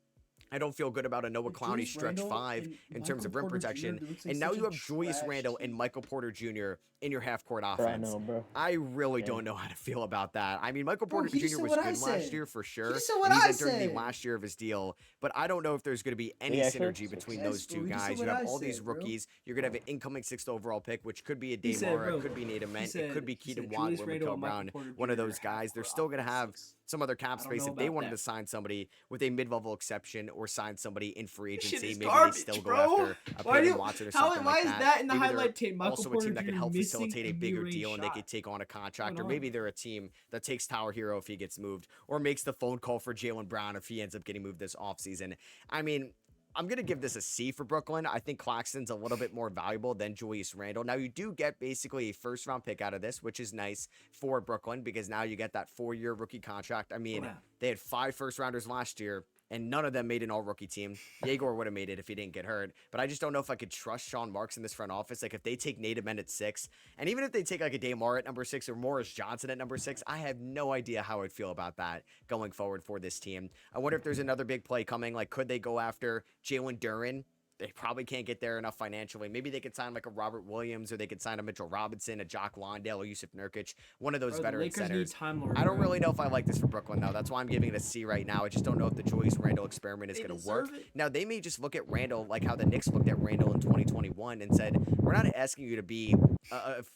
I don't feel good about a Noah Clowney stretch 5 in terms of rim protection. And now you have Julius Randle and Michael Porter Jr. in your half-court offense. I really don't know how to feel about that. I mean, Michael Porter Jr. was good last year for sure. He's entering the last year of his deal. But I don't know if there's going to be any synergy between those two guys. You have all these rookies. You're going to have an incoming 6th overall pick, which could be a Daymar, it could be Nate Ament, it could be Keaton Watt or Mikael Brown, one of those guys. They're still going to have some other cap space if they wanted to sign somebody with a mid-level exception or sign somebody in free agency. Maybe they still go after a Peyton Watson or something like that. Why is that in the highlight tape? Also a team that can help facilitate a bigger deal and they could take on a contract. Or maybe they're a team that takes Tower Hero if he gets moved, or makes the phone call for Jaylen Brown if he ends up getting moved this offseason. I mean, I'm going to give this a C for Brooklyn. I think Claxton's a little bit more valuable than Julius Randle. Now, you do get basically a first-round pick out of this, which is nice for Brooklyn because now you get that 4-year rookie contract. I mean, they had 5 first-rounders last year, and none of them made an all-rookie team. Yegor would have made it if he didn't get hurt. But I just don't know if I could trust Sean Marks in this front office. Like, if they take Nate Ament at 6, and even if they take, like, a Daymar at number 6 or Morris Johnson at number 6, I have no idea how I'd feel about that going forward for this team. I wonder if there's another big play coming. Like, could they go after Jalen Duren? They probably can't get there enough financially. Maybe they could sign like a Robert Williams, or they could sign a Mitchell Robinson, a Jock Londale, or Yusuf Nurkic, one of those veteran centers. I don't really know if I like this for Brooklyn, though. That's why I'm giving it a C right now. I just don't know if the Julius Randle experiment is going to work. Now, they may just look at Randle like how the Knicks looked at Randle in 2021 and said, we're not asking you to be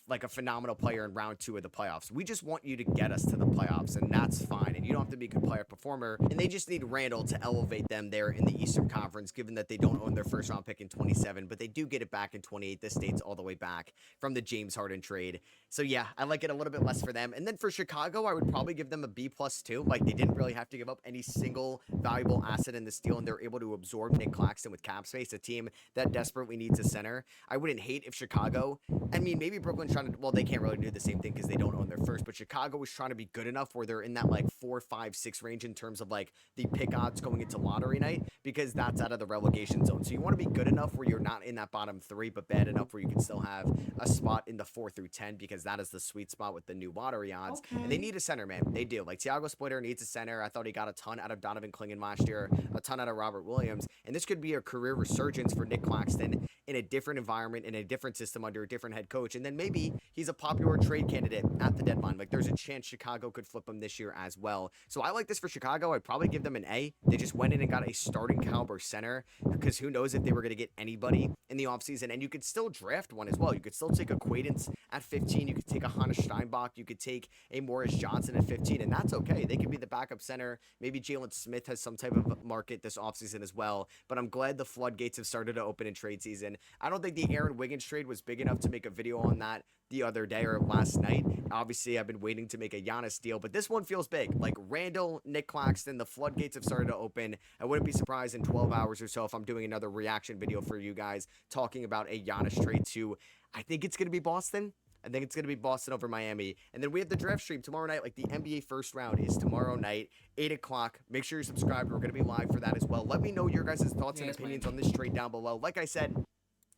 like a phenomenal player in round 2 of the playoffs. We just want you to get us to the playoffs, and that's fine. And you don't have to be a good player performer. And they just need Randle to elevate them there in the Eastern Conference, given that they don't own their first round pick in 27, but they do get it back in 28. This dates all the way back from the James Harden trade. So yeah, I like it a little bit less for them. And then for Chicago, I would probably give them a B+ too. Like, they didn't really have to give up any single valuable asset in this deal, and they're able to absorb Nick Claxton with cap space, a team that desperately needs a center. I wouldn't hate if Chicago, I mean, maybe Brooklyn's trying to, well, they can't really do the same thing because they don't own their first, but Chicago was trying to be good enough where they're in that like 4, 5, 6 range in terms of like the pick odds going into lottery night, because that's out of the relegation zone. So you want to be good enough where you're not in that bottom 3, but bad enough where you can still have a spot in the 4 through 10, because that is the sweet spot with the new lottery odds. And they need a center, man. They do. Like, Thiago Splitter needs a center. I thought he got a ton out of Donovan Clingan last year, a ton out of Robert Williams, and this could be a career resurgence for Nick Claxton in a different environment, in a different system under a different head coach. And then maybe he's a popular trade candidate at the deadline. Like, there's a chance Chicago could flip him this year as well. So I like this for Chicago. I'd probably give them an A. They just went in and got a starting caliber center, because who knows if they were going to get anybody in the offseason. And you could still draft one as well. You could still take a Quaidance at 15. You could take a Hannes Steinbach. You could take a Morris Johnson at 15, and that's okay. They could be the backup center. Maybe Jalen Smith has some type of market this offseason as well. But I'm glad the floodgates have started to open in trade season. I don't think the Aaron Wiggins trade was big enough to make a video on that the other day or last night. Obviously, I've been waiting to make a Giannis deal, but this one feels big. Like Randall, Nick Claxton, the floodgates have started to open. I wouldn't be surprised in 12 hours or so if I'm doing another reaction video for you guys talking about a Giannis trade to, I think it's going to be Boston. I think it's going to be Boston over Miami. And then we have the draft stream tomorrow night. Like the NBA first round is tomorrow night, 8 o'clock. Make sure you're subscribed. We're going to be live for that as well. Let me know your guys' thoughts and opinions on this trade down below. Like I said,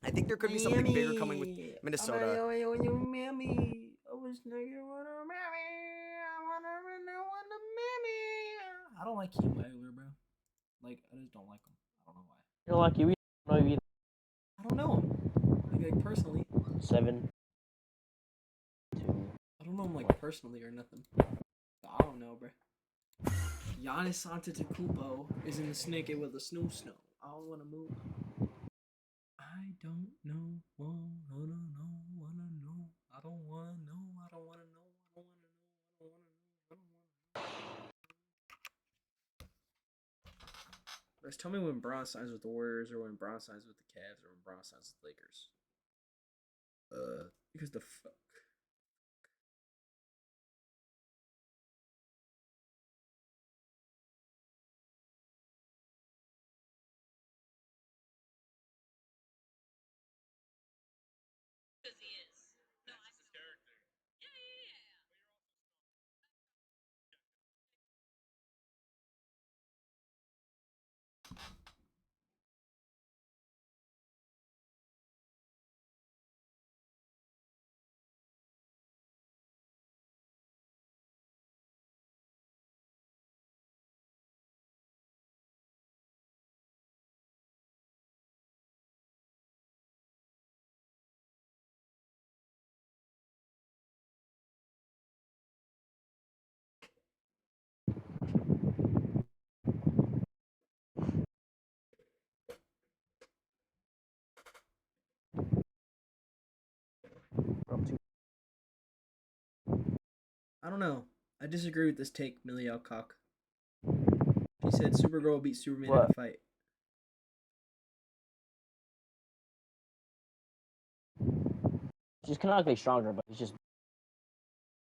I think there could be something bigger coming with Minnesota. I don't like Keem Wagler, bro. Like, I just don't like him. I don't know why. You're lucky. We don't know you I don't know him. Like personally. 7, 2. I don't know him like personally or nothing. I don't know, bro. Giannis Antetokounmpo is in the snake with a snow. I don't want to move. I don't know. Wanna know. I don't want to know. I don't want to know. I don't want to know. I don't want to know. I don't want to know. Guys, tell me when Bron signs with the Warriors or when Bron signs with the Cavs or when Bron signs with the Lakers. Because the fuck. I don't know. I disagree with this take, Millie Alcock. She said Supergirl will beat Superman in a fight. She's canonically stronger, but it's just.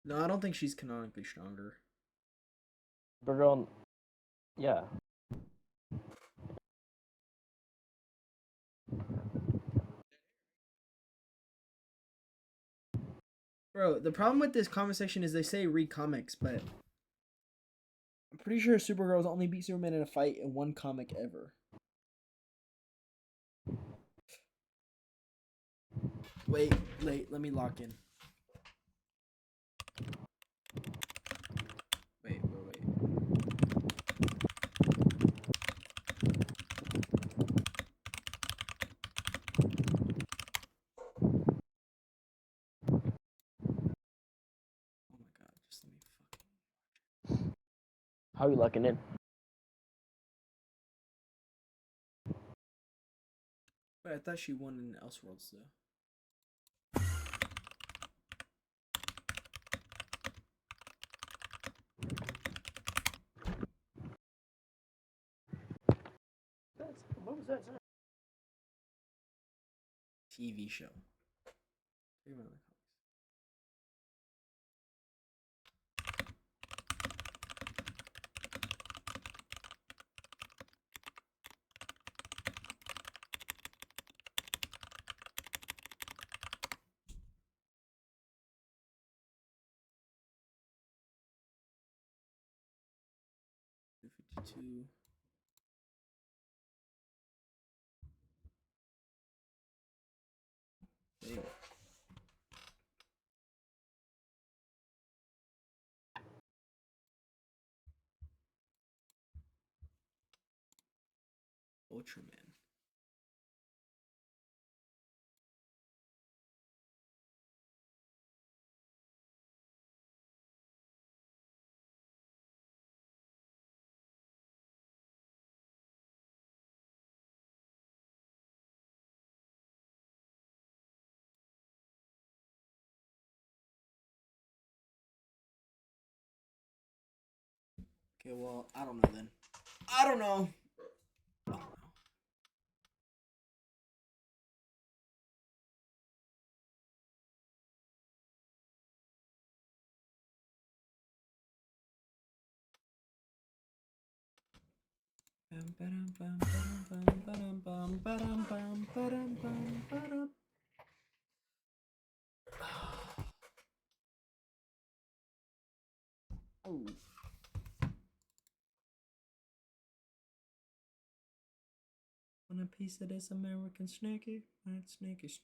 No, I don't think she's canonically stronger. Supergirl. Yeah. Bro, the problem with this comment section is they say read comics, but I'm pretty sure Supergirl's only beat Superman in a fight in one comic ever. Wait, let me lock in. Wait. Oh my god, just let me fucking. How are you locking in? But I thought she won in Elseworlds though. What was that? TV show. $52. Anyway. Ultraman. Okay, well, I don't know then. I don't know. Oh. Want a piece of this American snacky? Snacky.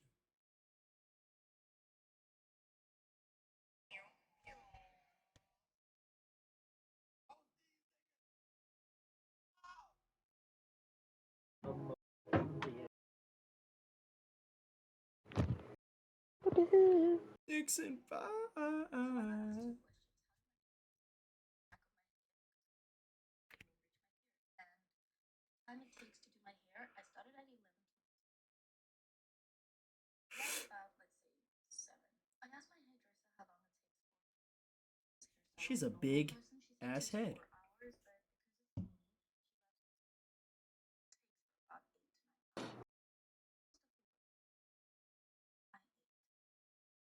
Dixon 5. She's a big ass head.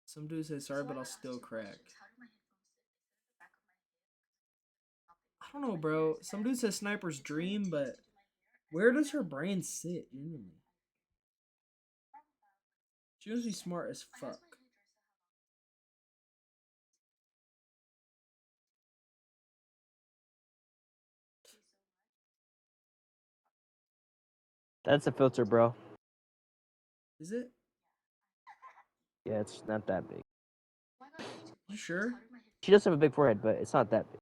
Some dude said sorry, but I'll still crack. I don't know, bro. Some dude says sniper's dream, but where does her brain sit? She must be smart as fuck. That's a filter, bro. Is it? Yeah, it's not that big. You sure? She does have a big forehead, but it's not that big.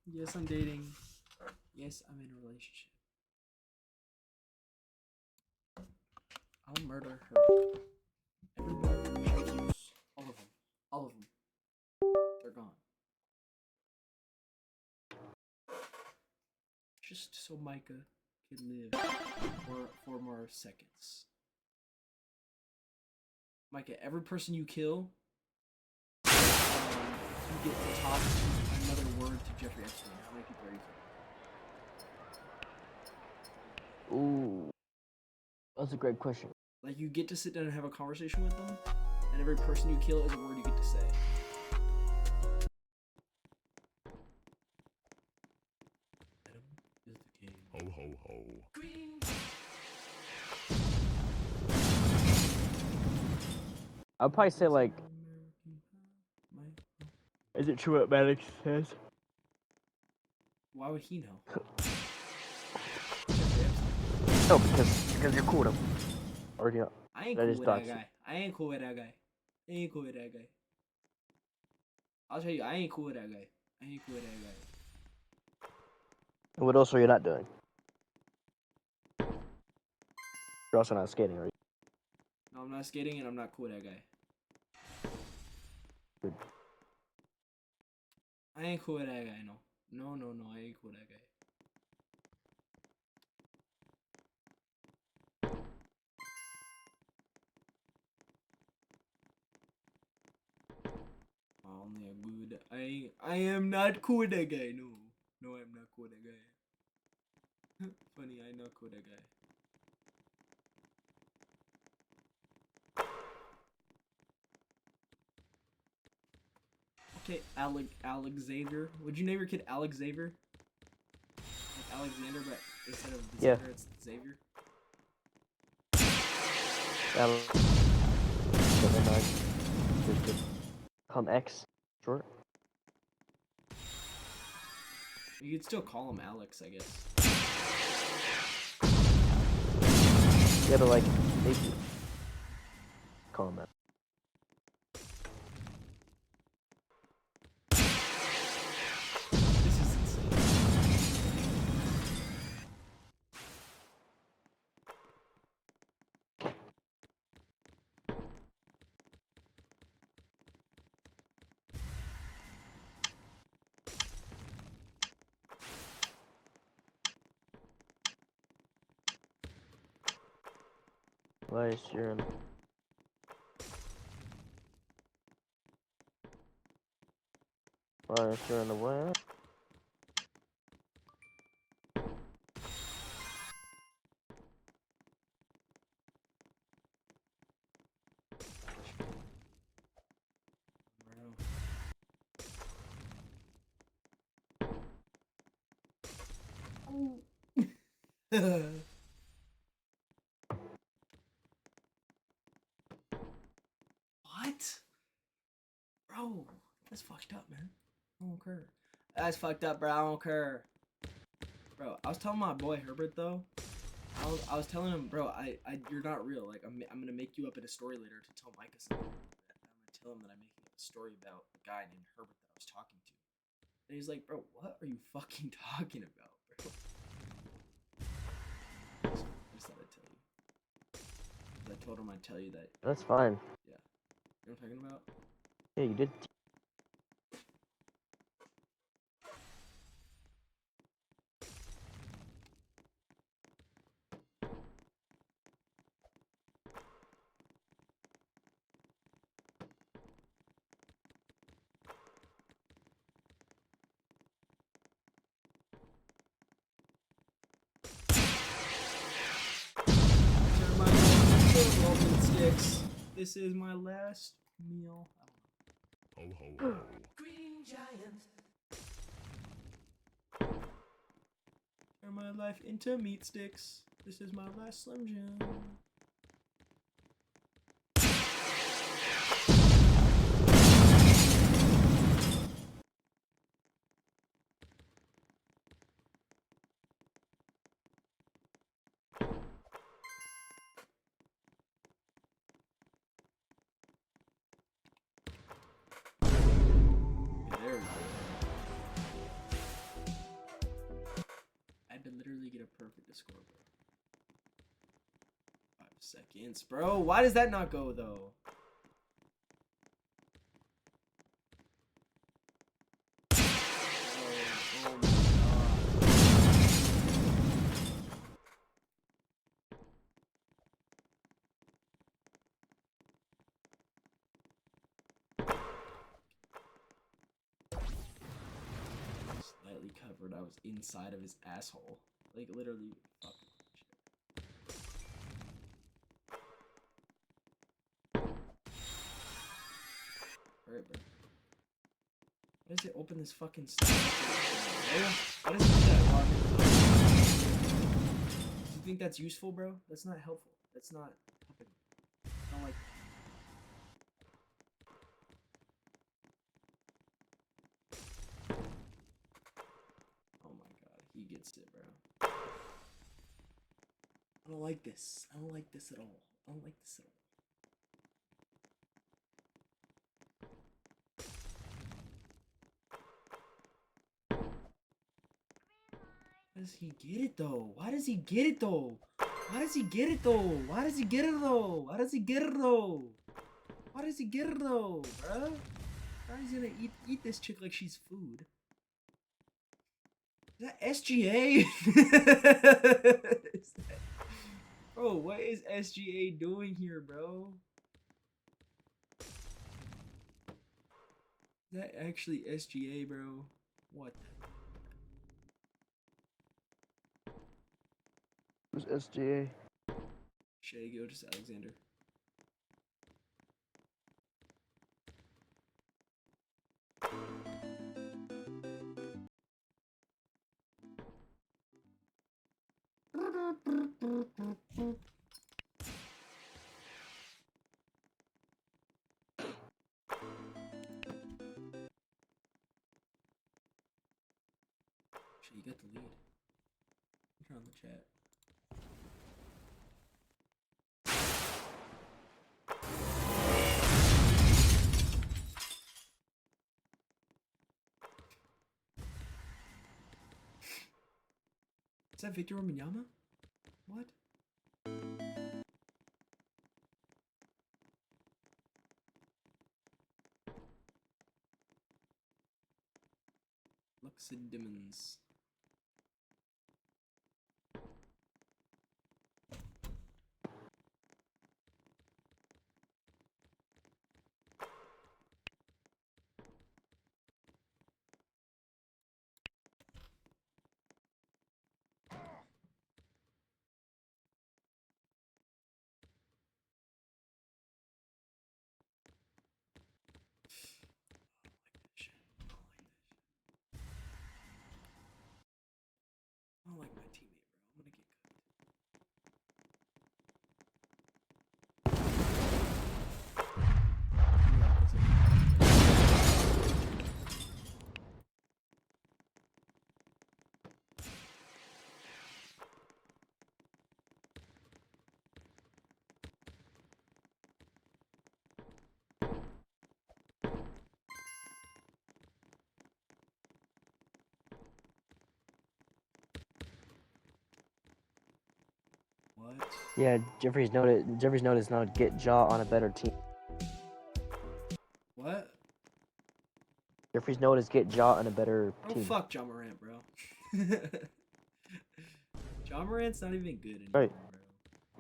Yes, I'm dating. Yes, I'm in a relationship. I'll murder her. Everybody. All of them. All of them. They're gone. Just so Micah could live for 4 more seconds. Micah, every person you kill, you get to toss another word to Jeffrey Epstein. How many people are you killing? Ooh. That's a great question. Like, you get to sit down and have a conversation with them, and every person you kill is a word you get to say. Adam is the king. Ho, ho, ho. Green. I'll probably say, like, is it true what Maddox says? Why would he know? No, because you're cool with him. Or you know, I ain't cool with that guy. I ain't cool with that guy. I ain't cool with that guy. I'll tell you, I ain't cool with that guy. I ain't cool with that guy. What else are you not doing? You're also not skating, are you? No, I'm not skating and I'm not cool with that guy. Good. I ain't cool with that guy, no. No, I ain't cool with that guy. Only a good. I am not cool with that guy. No, I'm not cool with that guy. Funny, I'm not cool with that guy. Okay, Alexavier. Would you name your kid Alexavier? Like Alexander, but instead of the Xavier, it's Xavier. Call him X, short. You could still call him Alex, I guess. Yeah, but like, maybe call him that. This is insane. Why is you're in? Why is you're in the way? What? Bro, that's fucked up, man. I don't care. That's fucked up, bro. I don't care. Bro, I was telling my boy Herbert though. I was telling him, bro, you're not real. Like I'm gonna make you up in a story later to tell Micah something. I'm gonna tell him that I'm making up a story about a guy named Herbert that I was talking to. And he's like, bro, what are you fucking talking about, bro? I just thought I'd tell you. I told him I'd tell you that. That's fine. Yeah. You know what I'm talking about? Yeah, you did. Sticks. This is my last meal. Ho ho ho. Green giant. Turn my life into meat sticks. This is my last Slim Jim. There we go. I had to literally get a perfect score, bro. 5 seconds, bro. Why does that not go though? Oh my god. Slightly covered. I was inside of his asshole. Like literally fucking shit. Alright, bro. Why does it open this fucking stuff? Why does it do that? Do you think that's useful, bro? That's not helpful. That's not helping. I don't like Oh my god, he gets it, bro. I don't like this. I don't like this at all. I don't like this at all. Why does he get it though? Why does he get it though? Why does he get it though? Why does he get it though? Why does he get it though? Why does he get it though, bruh? How is he gonna eat this chick like she's food? Is that SGA? Bro, what is SGA doing here, bro? Is that actually SGA, bro? What? Who's SGA? Shay Gilgis Alexander. Shay, you got the lead. Turn on the chat. Is that Victor Wembanyama? What? Luxid Dimmons. What? Yeah, Jeffrey's noted now get Jaw on a better team. What? Jeffrey's note is get Jaw on a better team. Oh fuck John Morant, bro. John Morant's not even good anymore, Right. bro.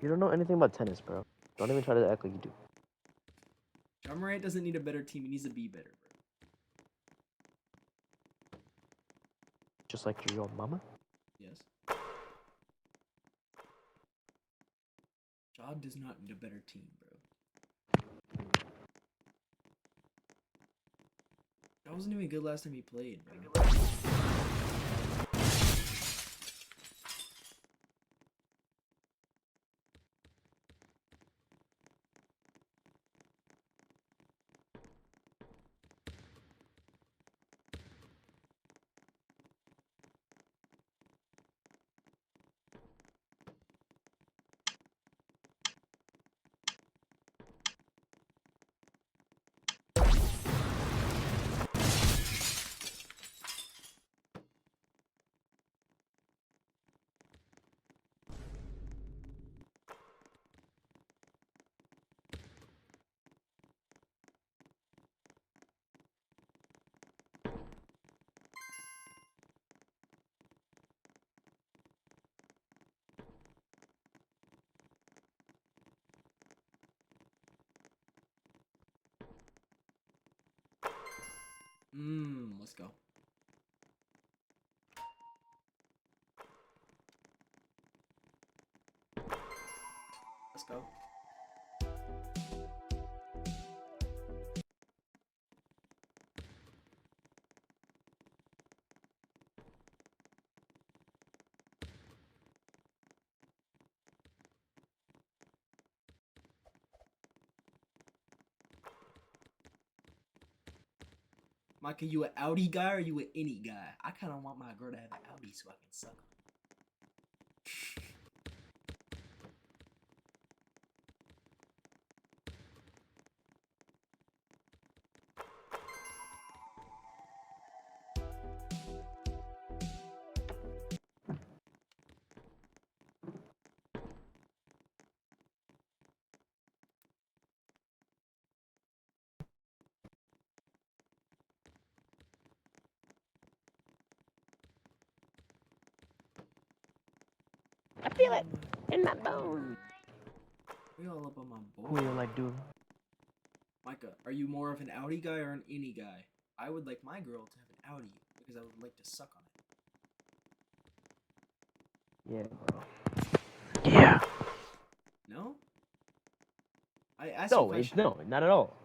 You don't know anything about tennis, bro. Don't even try to act like you do. John Morant doesn't need a better team. He needs to be better, bro. Just like your mama? Yes. Ja does not need a better team, bro. Ja wasn't even good last time he played, bro. Let's go. Let's go. Mike, are you an Audi guy or are you an any guy? I kind of want my girl to have an Audi so I can suck on I feel it in my bones. We all up on my board. Who you like, dude? Micah, are you more of an Audi guy or an any guy? I would like my girl to have an Audi because I would like to suck on it. Yeah, bro. Yeah. No? I asked No, you a question. no, not at all.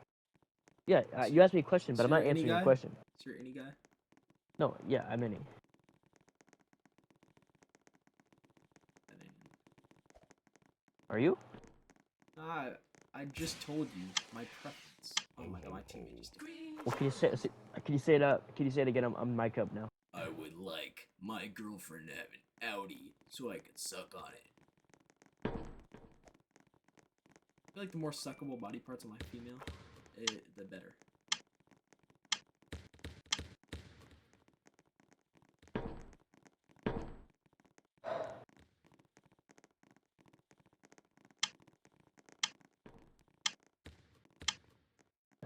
Yeah, you asked me a question, but So I'm not you're any answering your guy? question. So you're any guy? No, yeah, I'm any. Are you? I just told you my preference. Oh my god, my teammate just did. Well, can you say it? Can you say it again? I'm mic up now. I would like my girlfriend to have an Audi so I could suck on it. I feel like the more suckable body parts of my female, the better.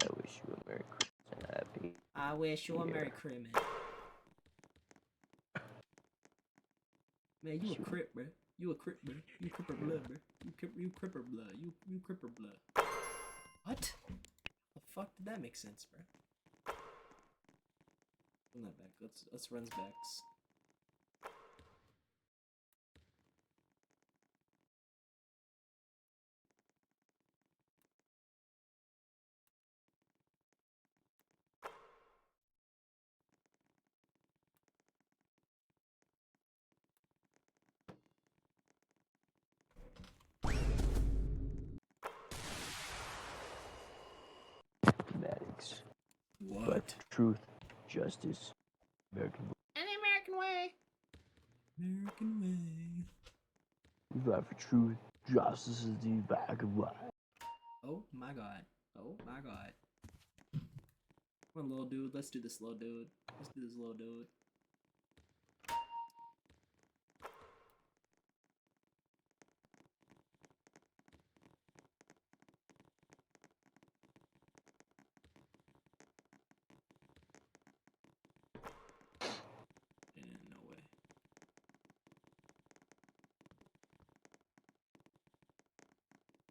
I wish you a Merry Christmas and Happy. I wish you a Merry Christmas. Man, you a crip, bro. You a crip, bro. You cripper blood, bro. You cripper blood. You cripper blood. What? The fuck did that make sense, bro? Run that back. Let's runs backs. Maddox. What? But truth, justice, American. An American way. American way. We fight for truth, justice is the back of life. Oh my god. Oh my god. Come on, little dude. Let's do this, little dude. Let's do this, little dude.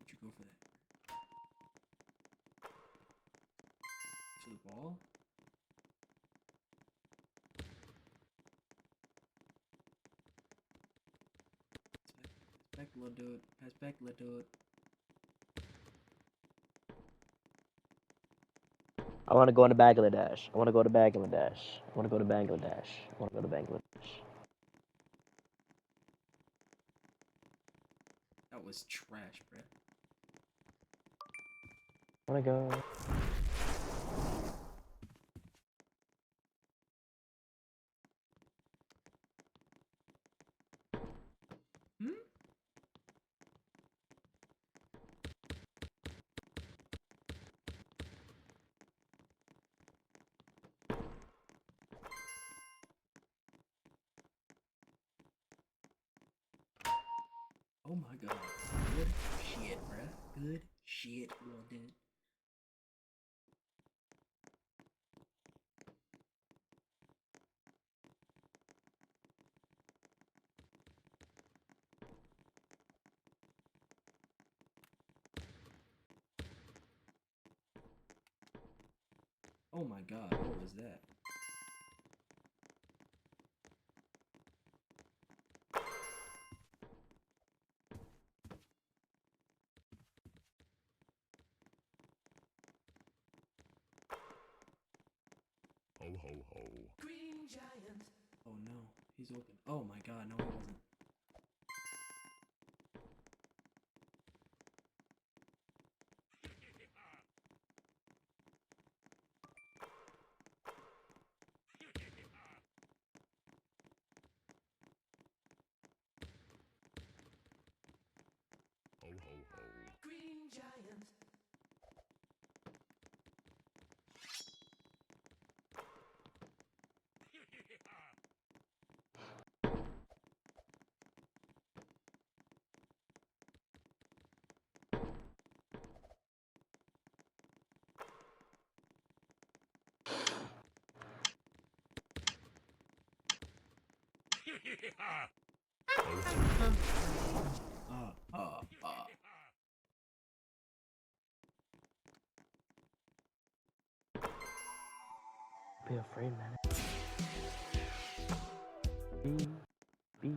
Would you go for that? To the ball? Pass back, little dude. Pass back, little dude. I want to go in the Bangladesh. I want to go to Bangladesh. I want to go to Bangladesh. I want to go to Bangladesh. That was trash, bro. I want to go. Oh my god. Good shit, bruh. Good shit. Well done. Oh my god, what was that? Ho ho ho. Green giant. Oh no, he's open. Oh my god, no he wasn't. Ho ho ho. Green giant. Be afraid, man. Be.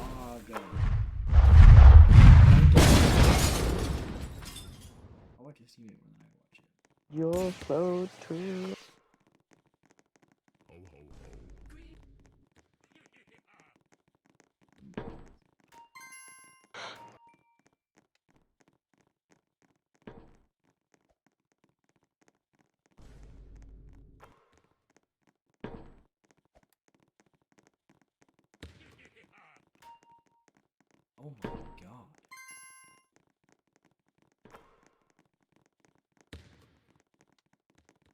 Oh god. I'll watch his teammate more than I watch it. You're so true. Ho ho ho. Oh my god.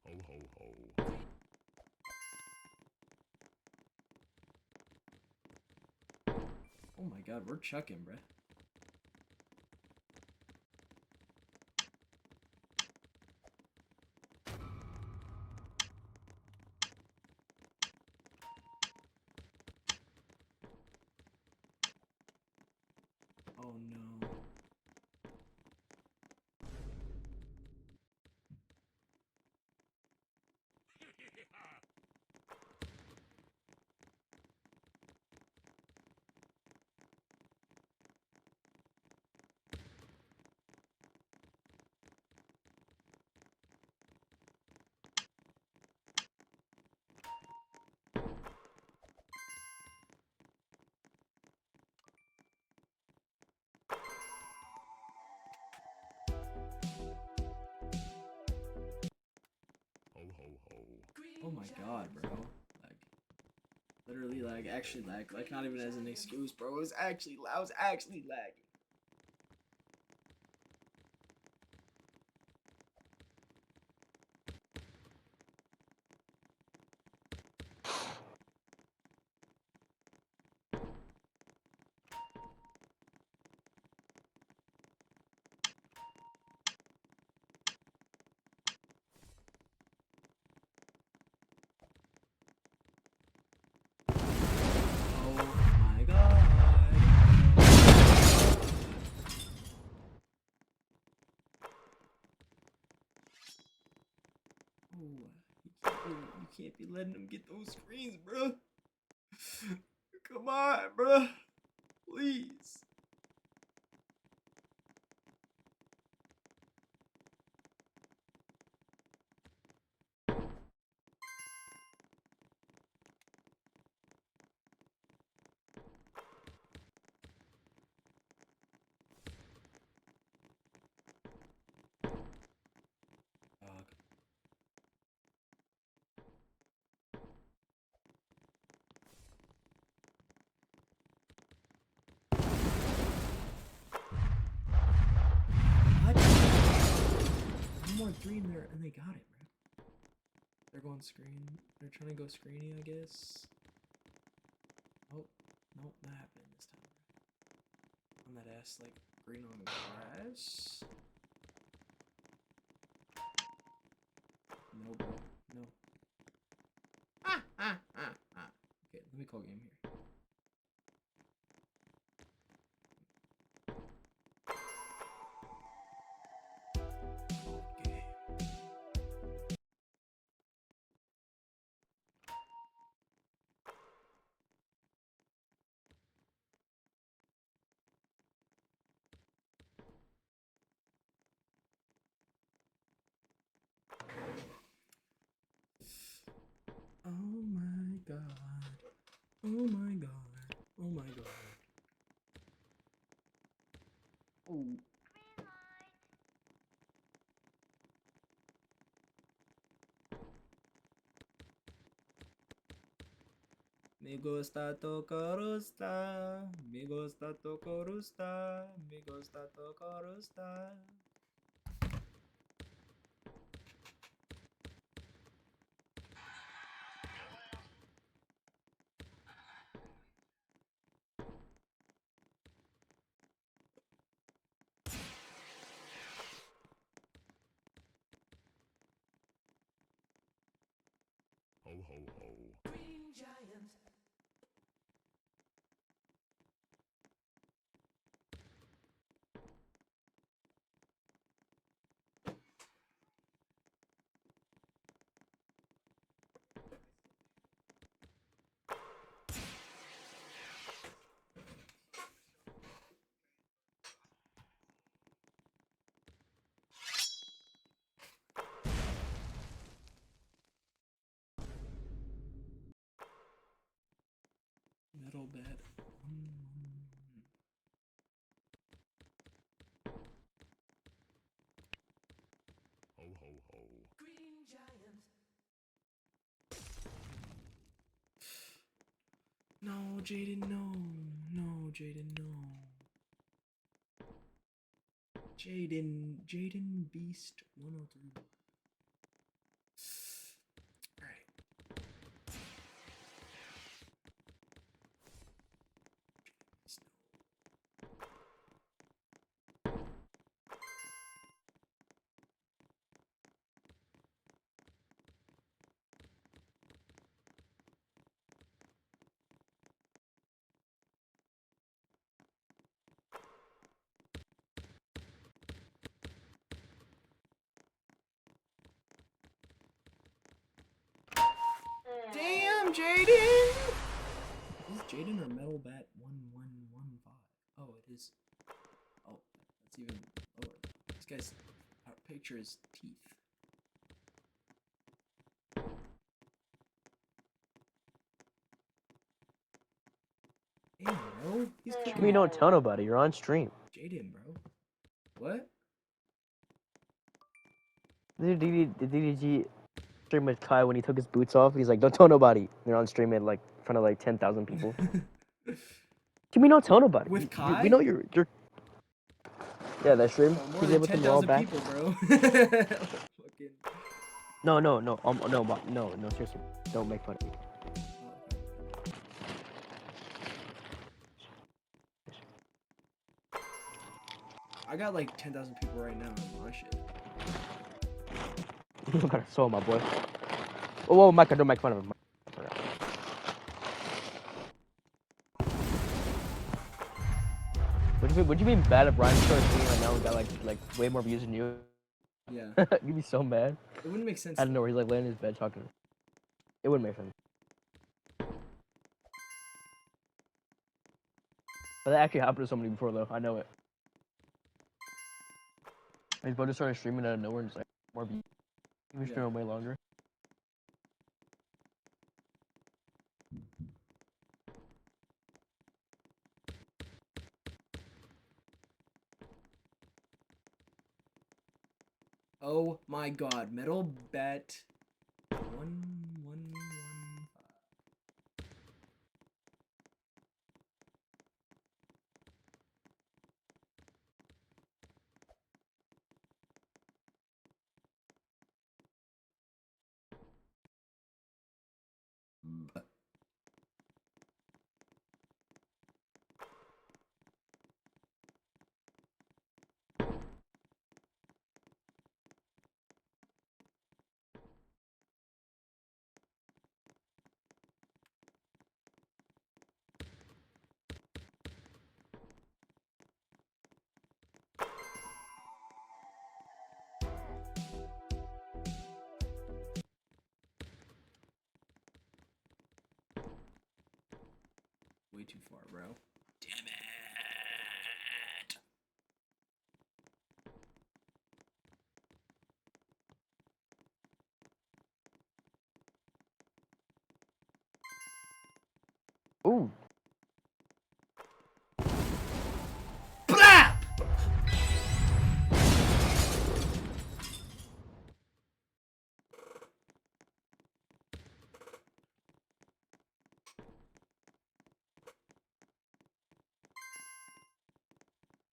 Ho ho ho. Oh my god, we're chucking, bruh. Oh no. Oh my god, bro. Like, literally, like, actually lag. Like, not even as an excuse, bro. It was actually, I was actually lagging. You can't be letting them get those screens, bro. Come on, bro. Please. One more three in there, and they got it, bro. They're going screen. They're trying to go screeny, I guess. Oh, nope, not happening this time. On that ass, like, green on the grass. No, bro. No. Okay, let me call game here. Oh my god. Oh my god. Oh my god. Oh. Me gusta tu corusta. Me gusta tu corusta. Me gusta tu corusta. Ho ho ho. Green giant. Metal bed. Ho ho ho. Green giant. No, Jaden, no. No, Jaden, no. Jaden Beast 103. Alright. Damn, Jaden! Is Jaden or Metal Bat 1115? Oh, it is. Oh, that's even lower. This guy's picture is teeth. Damn, bro. He's cooking. You don't tell nobody. You're on stream. Jaden, bro. What? The DDG stream with Kai when he took his boots off. He's like, don't tell nobody. They're on stream in like in front of like 10,000 people. Can we not tell nobody? With Kai? We know you're. Yeah, that stream. More He's than able to roll 10,000 back. people, bro. Fucking. No, seriously. Don't make fun of me. I got like 10,000 people right now on my shit. You got a soul, my boy. Oh, whoa, Micah, don't make fun of him. Would you be mad if Ryan started streaming right now and got like way more views than you? Yeah. You'd be so mad. It wouldn't make sense. I don't know where he's like laying in his bed talking. It wouldn't make sense. But that actually happened to somebody before though. I know it. His brother started streaming out of nowhere and it's like more views. He was streaming way longer. Oh my god, Metal Bet 1115. Way too far, bro. Damn it. Ooh. Blah!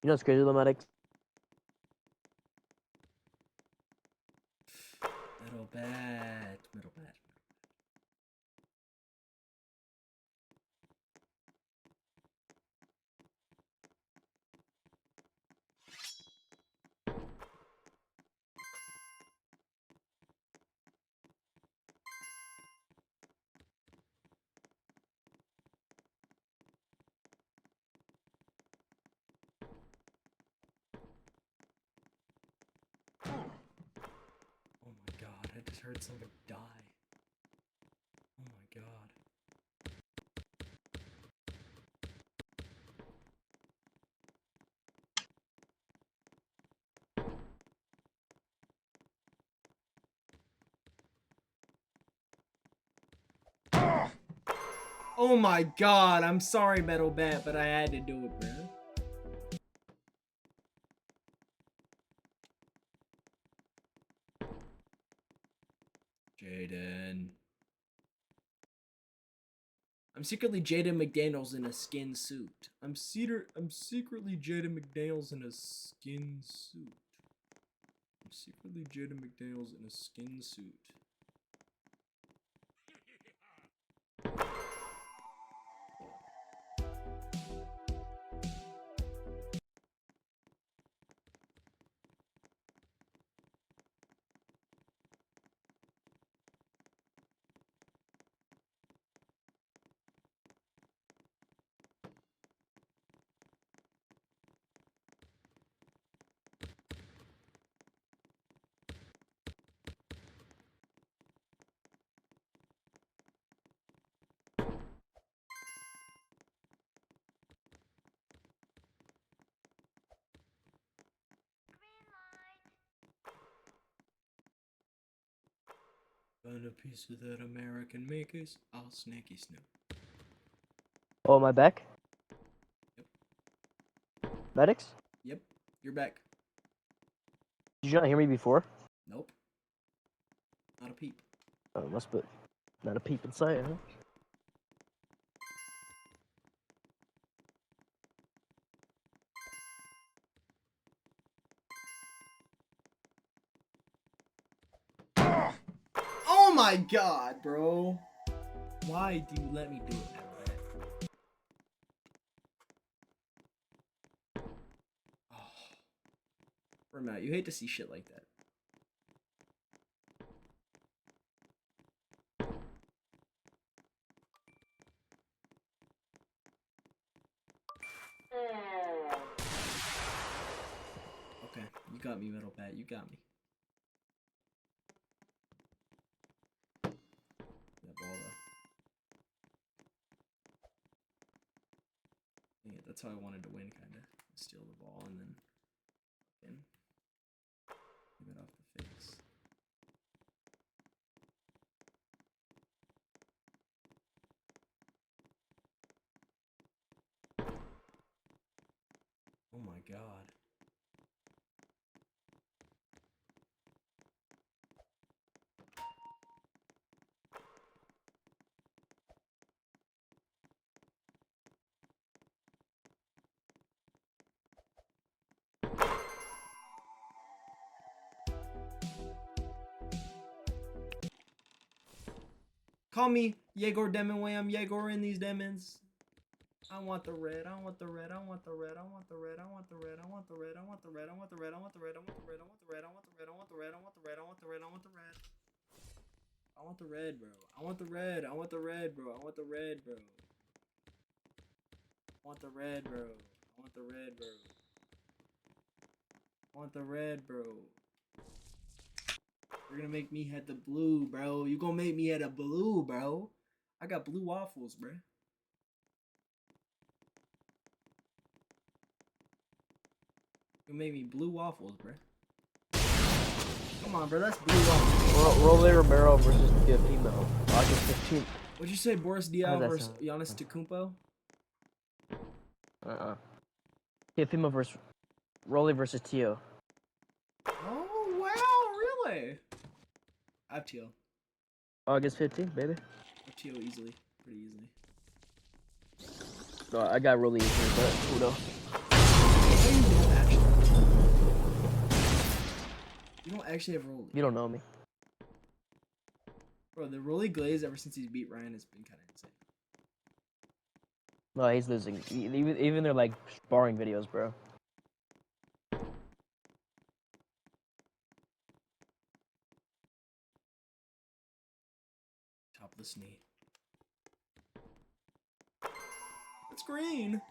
You know what's crazy, Lomatics? Metal Bat. Metal Bat. Oh my god, I just heard somebody die. Oh my god. Oh my god, I'm sorry, Metal Bat, but I had to do it, bro. Jaden. I'm secretly Jaden McDaniels in a skin suit. I'm secretly Jaden McDaniels in a skin suit. I'm secretly Jaden McDaniels in a skin suit. Find a piece of that American makers. I'll snacky snoop. Oh, my back? Yep. Medics? Yep. You're back. Did you not hear me before? Nope. Not a peep. Oh, must be not a peep inside, huh? Oh my god, bro. Why do you let me do it like that? Oh. Matt, you hate to see shit like that. Okay, you got me, Metal Pat. You got me. That ball, though. Yeah, that's how I wanted to win, kind of. Steal the ball and then give it off the face. Oh my god. Call me Yegor Demon way I'm Yegor in these demons. I want the red, I want the red, I want the red, I want the red, I want the red, I want the red, I want the red, I want the red, I want the red, I want the red, I want the red, I want the red, I want the red, I want the red, I want the red, I want the red. I want the red, bro. I want the red, I want the red, bro. I want the red, bro. I want the red, bro. I want the red, bro. I want the red, bro. You're gonna make me head the blue, bro. You gonna make me head a blue, bro. I got blue waffles, bro. You made me blue waffles, bro. Come on, bro. That's blue waffles. Rolly Romero versus the female. August 15th. What'd you say, Boris Diaw versus Giannis Tecumpo? Female versus Rolly versus Tio. Oh, wow. Really? I have Tio. August 15th, baby. I have Tio easily. Pretty easily. No, I got Rolly easily, but who knows? You don't actually have Rolly. You don't know me. Bro, the Rolly Glaze ever since he's beat Ryan has been kind of insane. No, he's losing. Even their like sparring videos, bro. Topless knee. It's green.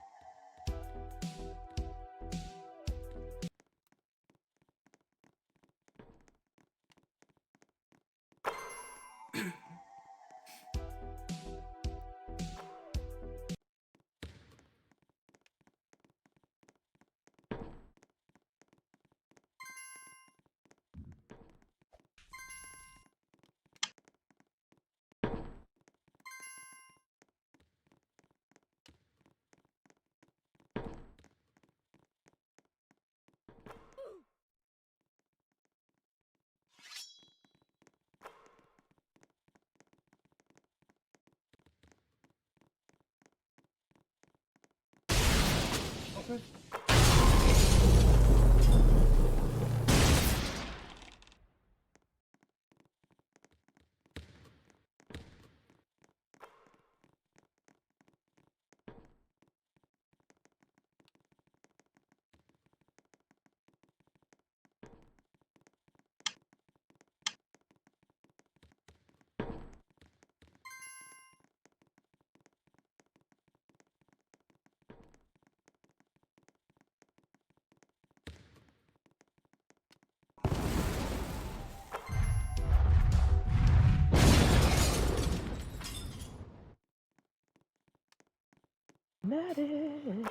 Okay. Maddie.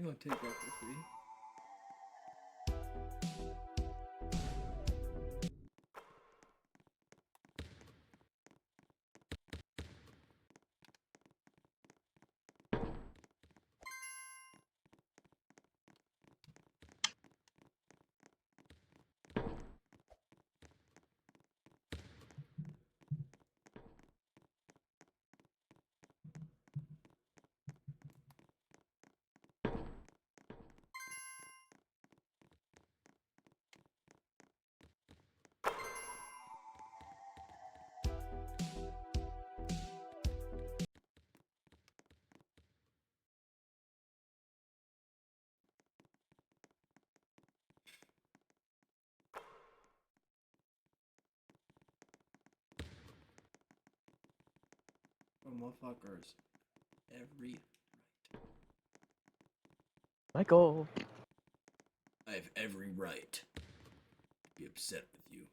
ain't gonna take that for free. Oh, motherfuckers. Every right. Michael. I have every right to be upset with you.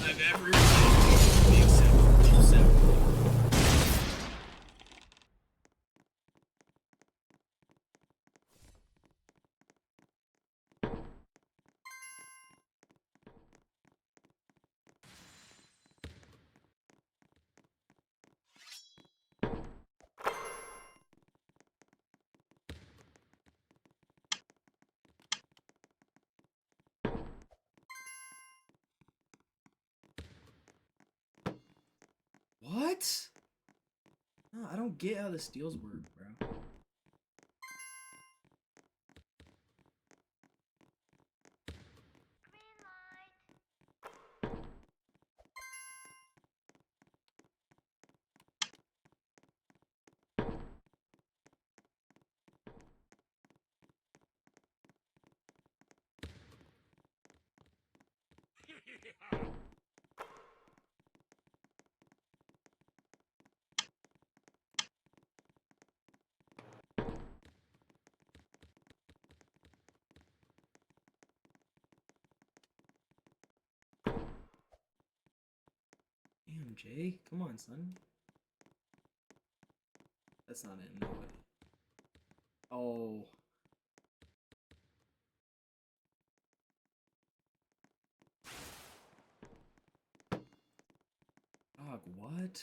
I have every right to be upset with you. What? No, I don't get how the steals work, bro. Damn, Jay. Come on, son. That's not it. No way. Oh. Dog, what?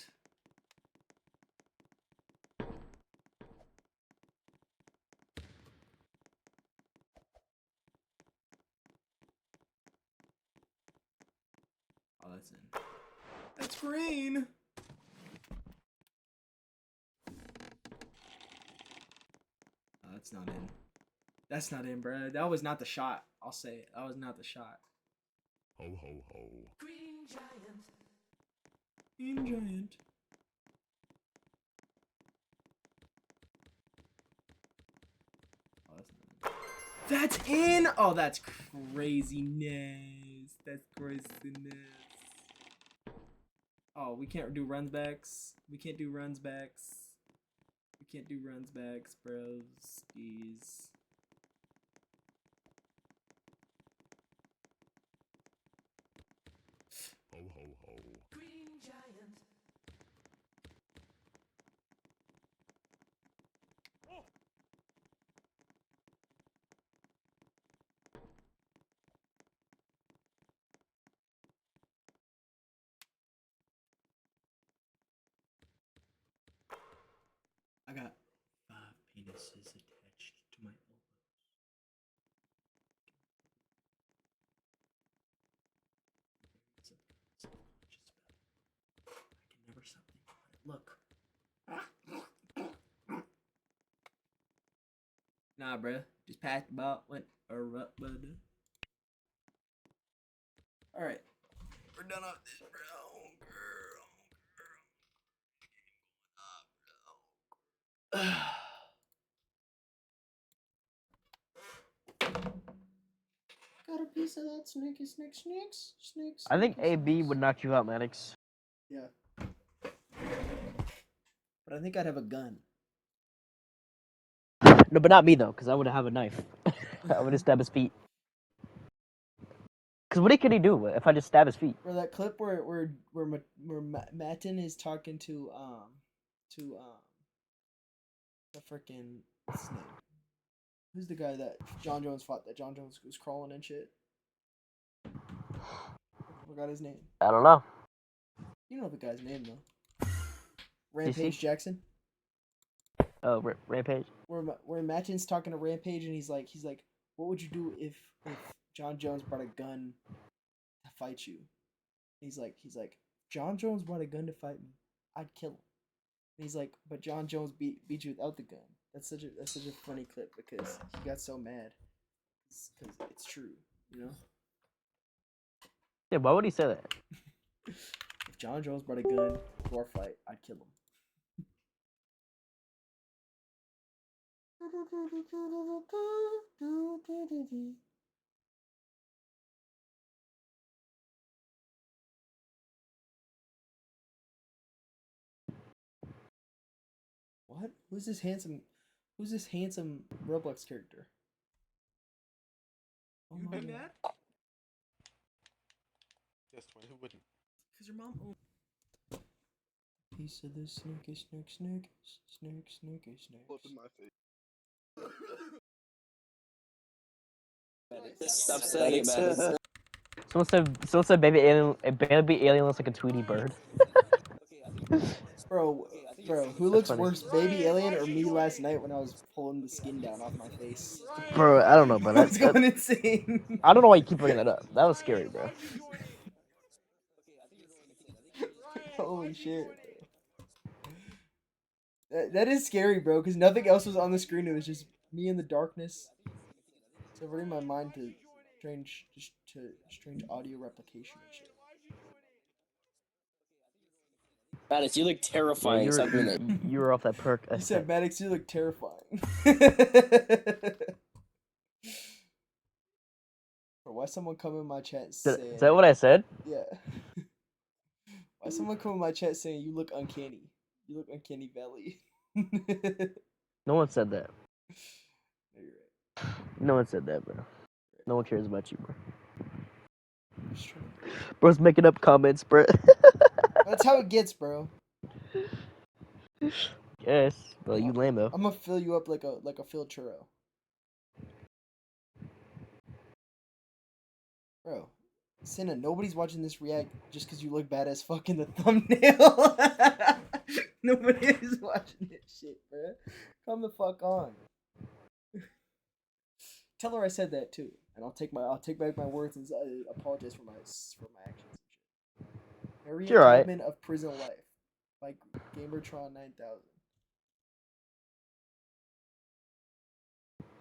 Oh, that's in. That's green! Oh, that's not in. That's not in, bruh. That was not the shot. I'll say it. That was not the shot. Ho ho ho. Green giant. Green giant. Oh, that's not in. That's in! Oh, that's craziness. That's craziness. Oh, we can't do runs backs. We can't do runs backs. We can't do runs backs, bros. Skis. Ho ho ho. Green giant. I got 5 penises attached to my elbows. Something self-conscious about it. I can never stop thinking about it. Look. Nah, bruh. Just passed the ball. Went up, bud. Alright. We're done off this, bro. Got a piece of that snaky snakes. I think AB would knock you out, Maddox. Yeah. But I think I'd have a gun. No, but not me though, because I would have a knife. I would have stabbed his feet. Cause what can he do if I just stab his feet? Or that clip where Matin is talking to the freaking what's his name? Who's the guy that John Jones fought? That John Jones was crawling and shit. Forgot his name. I don't know. You know the guy's name though. Rampage Jackson. Oh, Rampage. Where Matin's talking to Rampage and he's like, what would you do if John Jones brought a gun to fight you? He's like, John Jones brought a gun to fight me, I'd kill him. And he's like, but John Jones beat you without the gun. That's such a funny clip because he got so mad. Because it's true, you know. Yeah, why would he say that? If John Jones brought a gun to our fight, I'd kill him. What? Who's this handsome Roblox character? Oh my god. Yes, twin. Who wouldn't? Cause your mom owned piece of this snake. Flip in my face. Stop saying it, Someone said baby alien looks like a Tweety bird. Bro, who looks worse, baby alien or me last night when I was pulling the skin down off my face? Bro, I don't know, but I was going insane. I don't know why you keep bringing that up. That was scary, bro. Holy shit. That is scary, bro, because nothing else was on the screen. It was just me in the darkness. Diverting my mind to strange audio replication and shit. Maddox, you look terrifying. Yeah, you were off that perk. You said, Maddox, you look terrifying. Bro, why someone come in my chat saying... Is that what I said? Yeah. Why someone come in my chat saying you look uncanny? You look uncanny valley. No one said that. No, you're right. No one said that, bro. No one cares about you, bro. Bro's making up comments, bro. That's how it gets, bro. Yes, well, you lame though. I'm gonna fill you up like a filled churro. Bro, Senna, nobody's watching this react just because you look bad as fuck in the thumbnail. Nobody is watching this shit, bro. Come the fuck on. Tell her I said that too, and I'll take back my words and apologize for my actions and shit. Harriet Tubman of Prison Life by Gamertron 9000.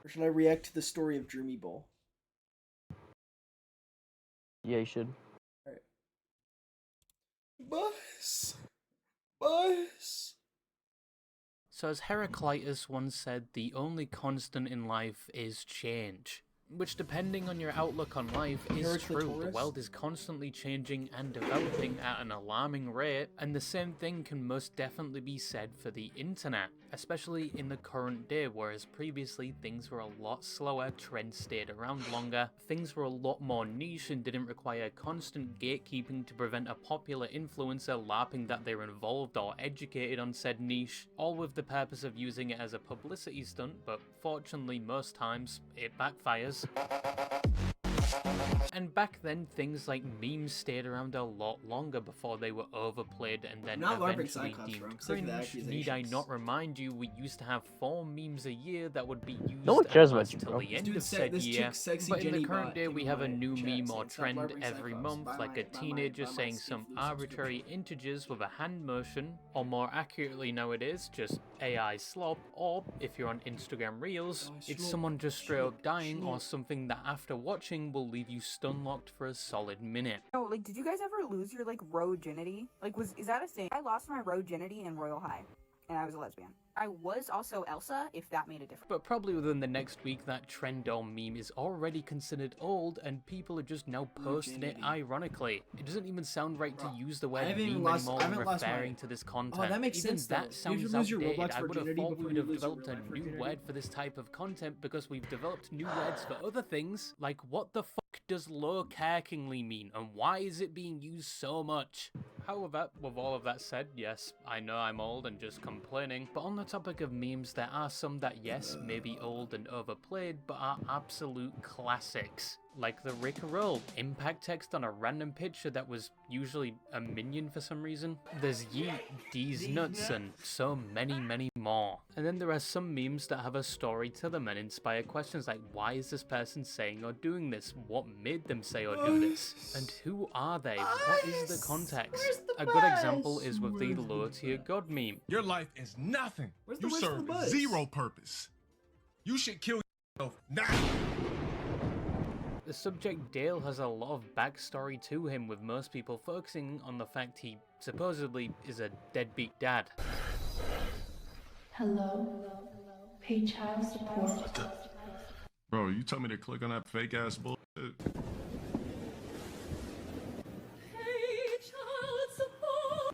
Or should I react to the story of Dreamybull? Yeah, you should. Alright. Bus. So as Heraclitus once said, the only constant in life is change. Which, depending on your outlook on life, is true. The world is constantly changing and developing at an alarming rate, and the same thing can most definitely be said for the internet, especially in the current day, whereas previously things were a lot slower, trends stayed around longer, things were a lot more niche and didn't require constant gatekeeping to prevent a popular influencer larping that they're involved or educated on said niche, all with the purpose of using it as a publicity stunt, but fortunately most times it backfires. And back then, things like memes stayed around a lot longer before they were overplayed and then eventually deemed cringe. Need I not remind you, we used to have 4 memes a year that would be used till the end of said year, but in the current day we have a new meme or trend every month, like a teenager saying some arbitrary integers with a hand motion, or more accurately nowadays, just AI slop, or if you're on Instagram Reels, it's someone just straight up dying or something that after watching will leave you stun-locked for a solid minute. Oh, like, did you guys ever lose your, like, rogenity? Like, is that a thing? I lost my rogenity in Royal High, and I was a lesbian. I was also Elsa, if that made a difference. But probably within the next week, that trend or meme is already considered old, and people are just now posting it ironically. It doesn't even sound right to use the word meme anymore when referring to this content. Oh, that makes even sense, that though. sounds outdated. I would have thought we would have developed a new word for this type of content because we've developed new words for other things, like what the fuck does low carkingly mean, and why is it being used so much? However, with all of that said, yes, I know I'm old and just complaining, but on the topic of memes, there are some that, yes, may be old and overplayed, but are absolute classics. Like the Rick Roll impact text on a random picture that was usually a minion for some reason. There's Yeet, D's nuts, and so many more. And then there are some memes that have a story to them and inspire questions like, why is this person saying or doing this? What made them say or do this? And who are they? What is the context? A good example is with the low tier god meme. Your life is nothing. You serve zero purpose. You should kill yourself now. The subject Dale has a lot of backstory to him, with most people focusing on the fact he supposedly is a deadbeat dad. Hello. Pay child support. Bro, you told me to click on that fake ass bullshit.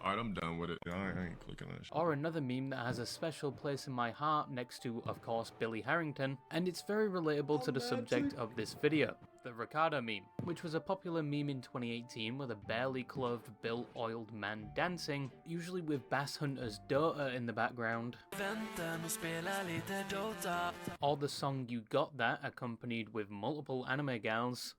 Alright, I'm done with it. I ain't clicking that shit. Or another meme that has a special place in my heart next to, of course, Billy Harrington, and it's very relatable to the subject of this video, the Ricardo meme, which was a popular meme in 2018 with a barely clothed, built-oiled man dancing, usually with Bass Hunter's Dota in the background, or the song You Got That accompanied with multiple anime gals.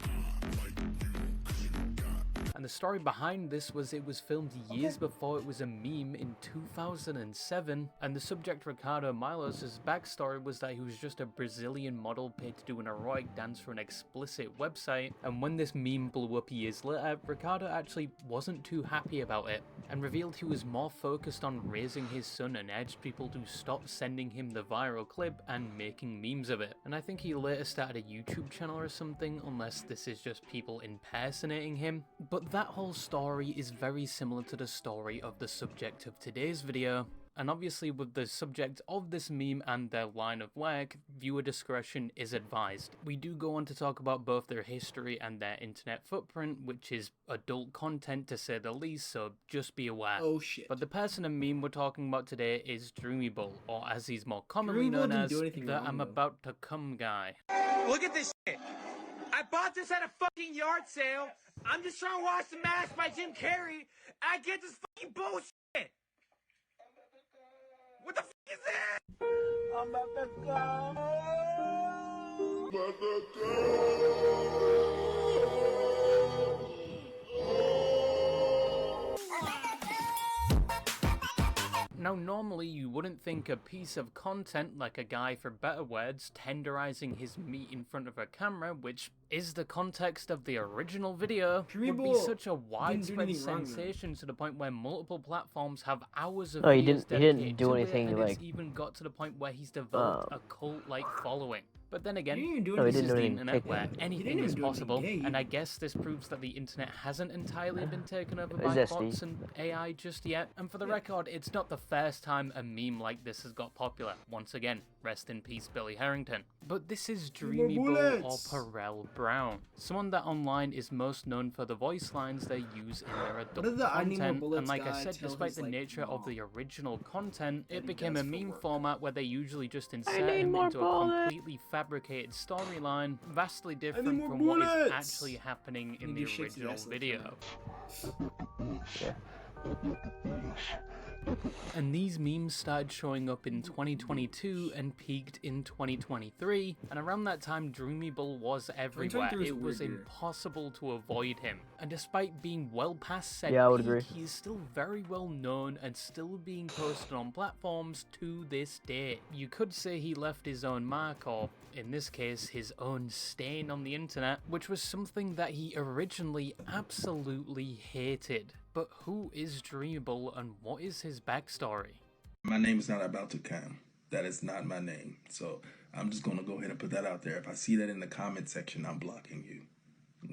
And the story behind this was it was filmed years before it was a meme in 2007, and the subject Ricardo Milos' backstory was that he was just a Brazilian model paid to do an heroic dance for an explicit website, and when this meme blew up years later, Ricardo actually wasn't too happy about it, and revealed he was more focused on raising his son and urged people to stop sending him the viral clip and making memes of it. And I think he later started a YouTube channel or something, unless this is just people impersonating him. But that whole story is very similar to the story of the subject of today's video. And obviously with the subject of this meme and their line of work, viewer discretion is advised. We do go on to talk about both their history and their internet footprint, which is adult content to say the least, so just be aware. Oh shit. But the person and meme we're talking about today is Dreamybull, or as he's more commonly known as, the I'm about to come guy. Look at this shit. I bought this at a fucking yard sale. I'm just trying to watch The Mask by Jim Carrey. I get this fucking bullshit. What the fuck is this? I'm about to come. Now normally you wouldn't think a piece of content like a guy, for better words, tenderizing his meat in front of a camera, which is the context of the original video, would be such a widespread sensation to the point where multiple platforms have hours of videos dedicated to it, and it's even got to the point where he's developed a cult-like following. But then again, this is the internet where anything is possible, and I guess this proves that the internet hasn't entirely been taken over by bots and AI just yet. And for the record, it's not the first time a meme like this has got popular. Once again, rest in peace Billy Harrington. But this is Dreamybull, or Perel Brown, someone that online is most known for the voice lines they use in their adult content, and like I said, despite the nature of the original content, it became a meme format where they usually just insert him into a completely fabricated storyline, vastly different from what is actually happening in the original video. And these memes started showing up in 2022 and peaked in 2023, and around that time Dreamybull was everywhere. It was impossible to avoid him, and despite being well past said peak, he is still very well known and still being posted on platforms to this day. You could say he left his own mark, or in this case his own stain on the internet, which was something that he originally absolutely hated. But who is Dreamybull and what is his backstory? My name is not about to come. That is not my name. So I'm just going to go ahead and put that out there. If I see that in the comment section, I'm blocking you.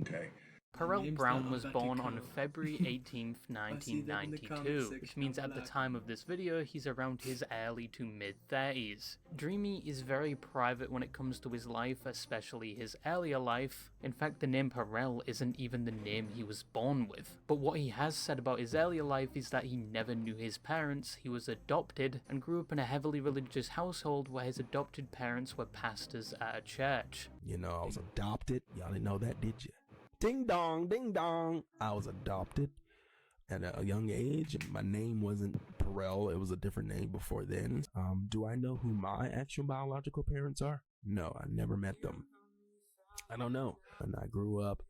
Okay? Perel Brown was born on February 18th, 1992, which means at the time of this video, he's around his early to mid-30s. Dreamy is very private when it comes to his life, especially his earlier life. In fact, the name Perel isn't even the name he was born with. But what he has said about his earlier life is that he never knew his parents, he was adopted, and grew up in a heavily religious household where his adopted parents were pastors at a church. You know, I was adopted. Y'all didn't know that, did you? Ding dong, ding dong. I was adopted at a young age. My name wasn't Perel. It was a different name before then. Do I know who my actual biological parents are? No, I never met them. I don't know. And I grew up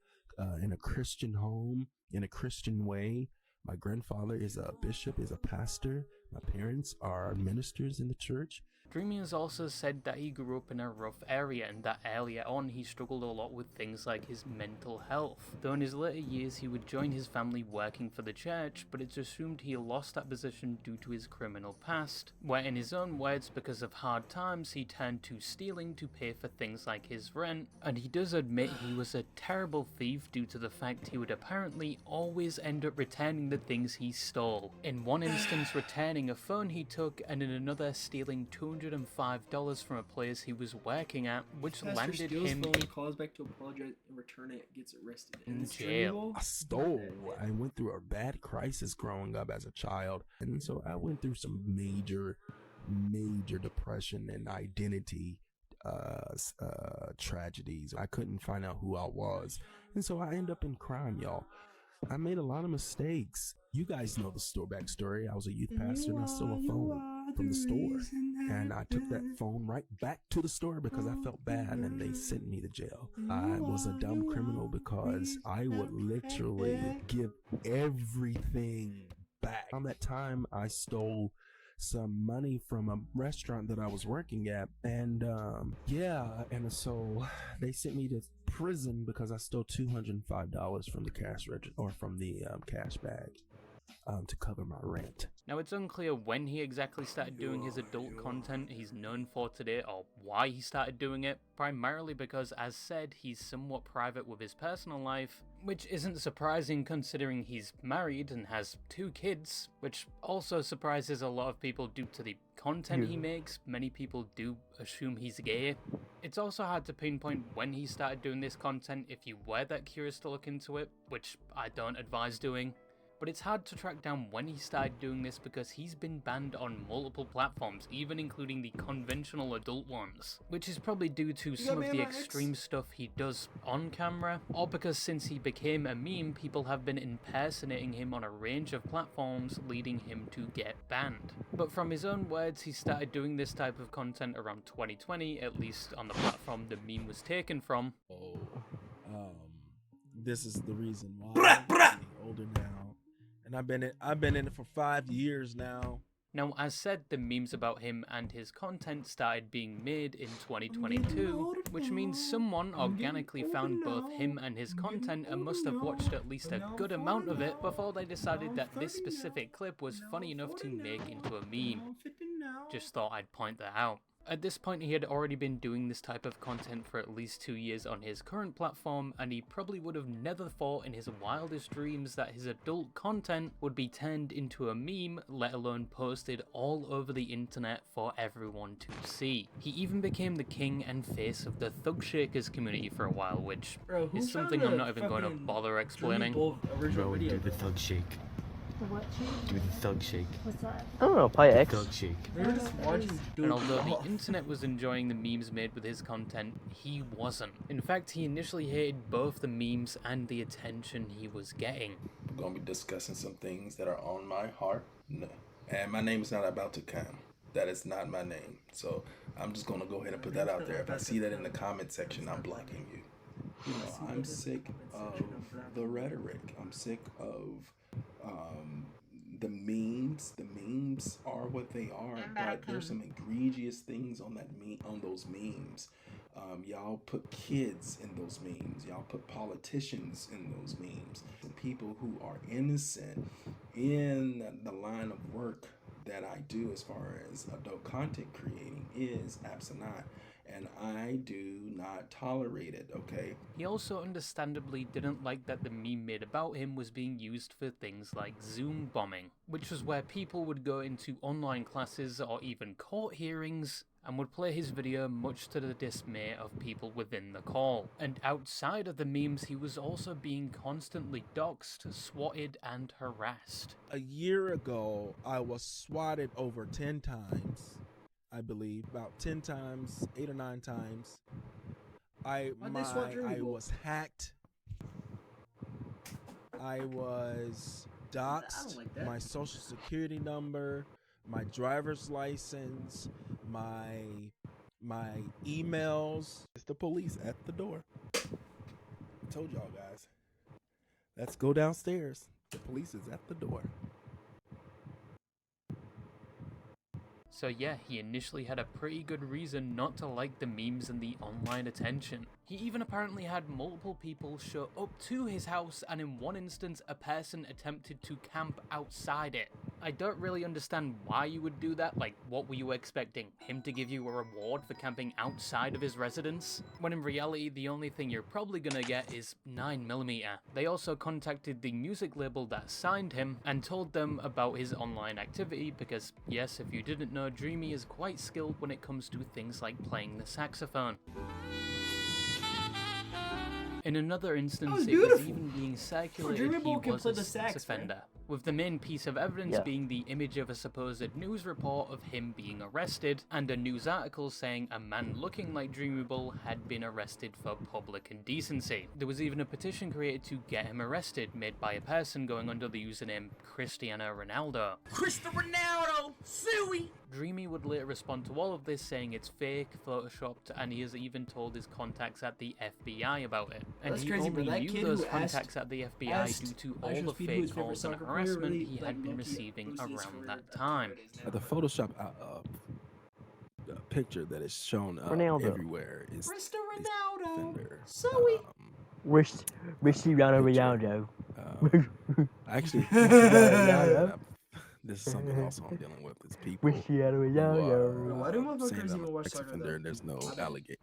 in a Christian home, in a Christian way. My grandfather is a bishop, is a pastor. My parents are ministers in the church. Dreamy has also said that he grew up in a rough area and that earlier on he struggled a lot with things like his mental health. Though in his later years he would join his family working for the church, but it's assumed he lost that position due to his criminal past, where in his own words, because of hard times, he turned to stealing to pay for things like his rent, and he does admit he was a terrible thief due to the fact he would apparently always end up returning the things he stole. In one instance returning a phone he took, and in another stealing $205 from a place he was working at, which landed him calls back to apologize and return it, gets arrested in jail. I stole. I went through a bad crisis growing up as a child, and so I went through some major depression and identity tragedies. I couldn't find out who I was, and so I ended up in crime, y'all. I made a lot of mistakes. You guys know the backstory. I was a youth pastor and I stole a phone from the store. And I took that phone right back to the store because I felt bad and they sent me to jail. I was a dumb criminal because I would literally give everything back. Around that time, I stole some money from a restaurant that I was working at, and and so they sent me to prison because I stole $205 from the cash register, or from the cash bag, to cover my rent. Now it's unclear when he exactly started doing his adult content he's known for today, or why he started doing it, primarily because, as said, he's somewhat private with his personal life, which isn't surprising considering he's married and has 2 kids, which also surprises a lot of people due to the content he makes. Many people do assume he's gay. It's also hard to pinpoint when he started doing this content if you were that curious to look into it, which I don't advise doing. But it's hard to track down when he started doing this because he's been banned on multiple platforms, even including the conventional adult ones, which is probably due to some of the extreme stuff he does on camera, or because since he became a meme, people have been impersonating him on a range of platforms, leading him to get banned. But from his own words, he started doing this type of content around 2020, at least on the platform the meme was taken from. This is the reason why I'm getting older now. And I've been in it for 5 years now. Now, as said, the memes about him and his content started being made in 2022, which means someone organically found both him and his content and must have watched at least a good amount of it before they decided that this specific clip was funny enough to make into a meme. Just thought I'd point that out. At this point, he had already been doing this type of content for at least 2 years on his current platform, and he probably would have never thought in his wildest dreams that his adult content would be turned into a meme, let alone posted all over the internet for everyone to see. He even became the king and face of the Thug Shakers community for a while, which is something I'm not even going to bother explaining. Bro, do the Thug Shake. The what shake? Do the Thug Shake. What's that? I don't know, probably X. Thug Shake. And although the internet was enjoying the memes made with his content, he wasn't. In fact, he initially hated both the memes and the attention he was getting. We're going to be discussing some things that are on my heart. No. And my name is not about to come. That is not my name. So I'm just going to go ahead and put that out there. If I see that in the comment section, I'm blocking you. You know, I'm sick of the rhetoric. I'm sick of the memes. The memes are what they are, but there's some egregious things on those memes. Y'all put kids in those memes. Y'all put politicians in those memes. People who are innocent in the line of work that I do as far as adult content creating is abstinent. And I do not tolerate it, okay? He also understandably didn't like that the meme made about him was being used for things like Zoom bombing, which was where people would go into online classes or even court hearings and would play his video much to the dismay of people within the call. And outside of the memes, he was also being constantly doxxed, swatted, and harassed. A year ago, I was swatted over 10 times. I believe about 10 times, 8 or 9 times. I was hacked. I was doxxed, like that. my social security number, my driver's license, my emails. It's the police at the door. I told y'all guys. Let's go downstairs. The police is at the door. So yeah, he initially had a pretty good reason not to like the memes and the online attention. He even apparently had multiple people show up to his house, and in one instance a person attempted to camp outside it. I don't really understand why you would do that. Like, what were you expecting? Him to give you a reward for camping outside of his residence? When in reality, the only thing you're probably gonna get is 9mm. They also contacted the music label that signed him and told them about his online activity because, yes, if you didn't know, Dreamy is quite skilled when it comes to things like playing the saxophone. In another instance, it was even being circulated he was a sex offender, with the main piece of evidence being the image of a supposed news report of him being arrested, and a news article saying a man looking like Dreamybull had been arrested for public indecency. There was even a petition created to get him arrested, made by a person going under the username Cristiano Ronaldo. Cristiano Ronaldo, suey! Dreamy would later respond to all of this, saying it's fake, photoshopped, and he has even told his contacts at the FBI about it. And That's he crazy, only bro. That knew kid those who contacts at the FBI due to all the fake calls and harassment he had been receiving around that time. The Photoshop picture that is shown up everywhere is Ronaldo. Ronaldo. Actually, this is something also I'm dealing with. Is people Why do motherfuckers saying even I'm watch an ex-offender and there's no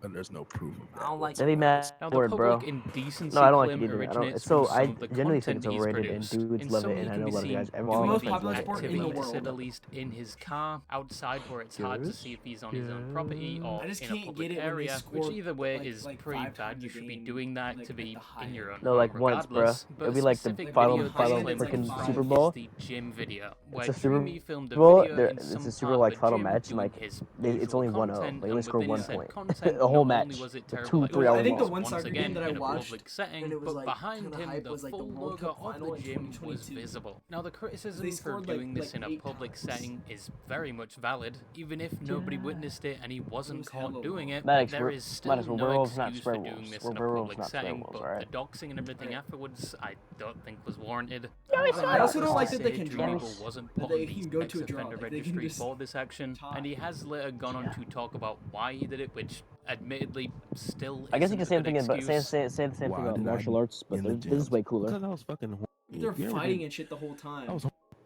there's no proof of that. I don't like That'd be mad Now, word, the bro. public indecency No, I don't like claim it either. originates So from I some of the genuinely think content it's he's overrated, produced. and dudes In love some it, he and I can know a be lot of seen guys. doing All my the friends love it. activity, to say the least, in his car, outside where it's hard to see if he's on his own property or in a public area, which either way is pretty bad. You should be doing that activity in your own No, home like once, regardless. bruh. But It'll a be like the specific final video this claim freaking from Super is Bowl. the gym video, where It's a Super Dreamy filmed a Bowl. video in It's some a Super part like of the final gym match. doing Like his it's usual only 1-0. content, They only and score within 1 said point. content, The whole not match. only was it The terrible, 2-3 hour I think the loss. one once soccer again game that I in a watched, public setting, and it was but like behind kinda him hype, the was like the full World logo Cup of final the in gym was 2022. visible. Now the criticism They for scored, doing this in a 8 public times. setting is very much valid, even if nobody witnessed it and he wasn't caught doing it. Maddox, There is still we're no werewolves, not excuse for swear doing wolves. this We're in a werewolves, public not swear setting, wolves, but alright? the doxing and everything afterwards I don't think was warranted. I also don't like that they can draw. Dreamybull wasn't put They on the can go to a draw. ex-offender Like, they can registry just for this action, and he has later gone on to talk about why he did it, which admittedly still I guess you isn't can say a good the same excuse. thing Why about did martial I arts, but in the this is gyms? way cooler. Because I was fucking. They're fighting and shit the whole time.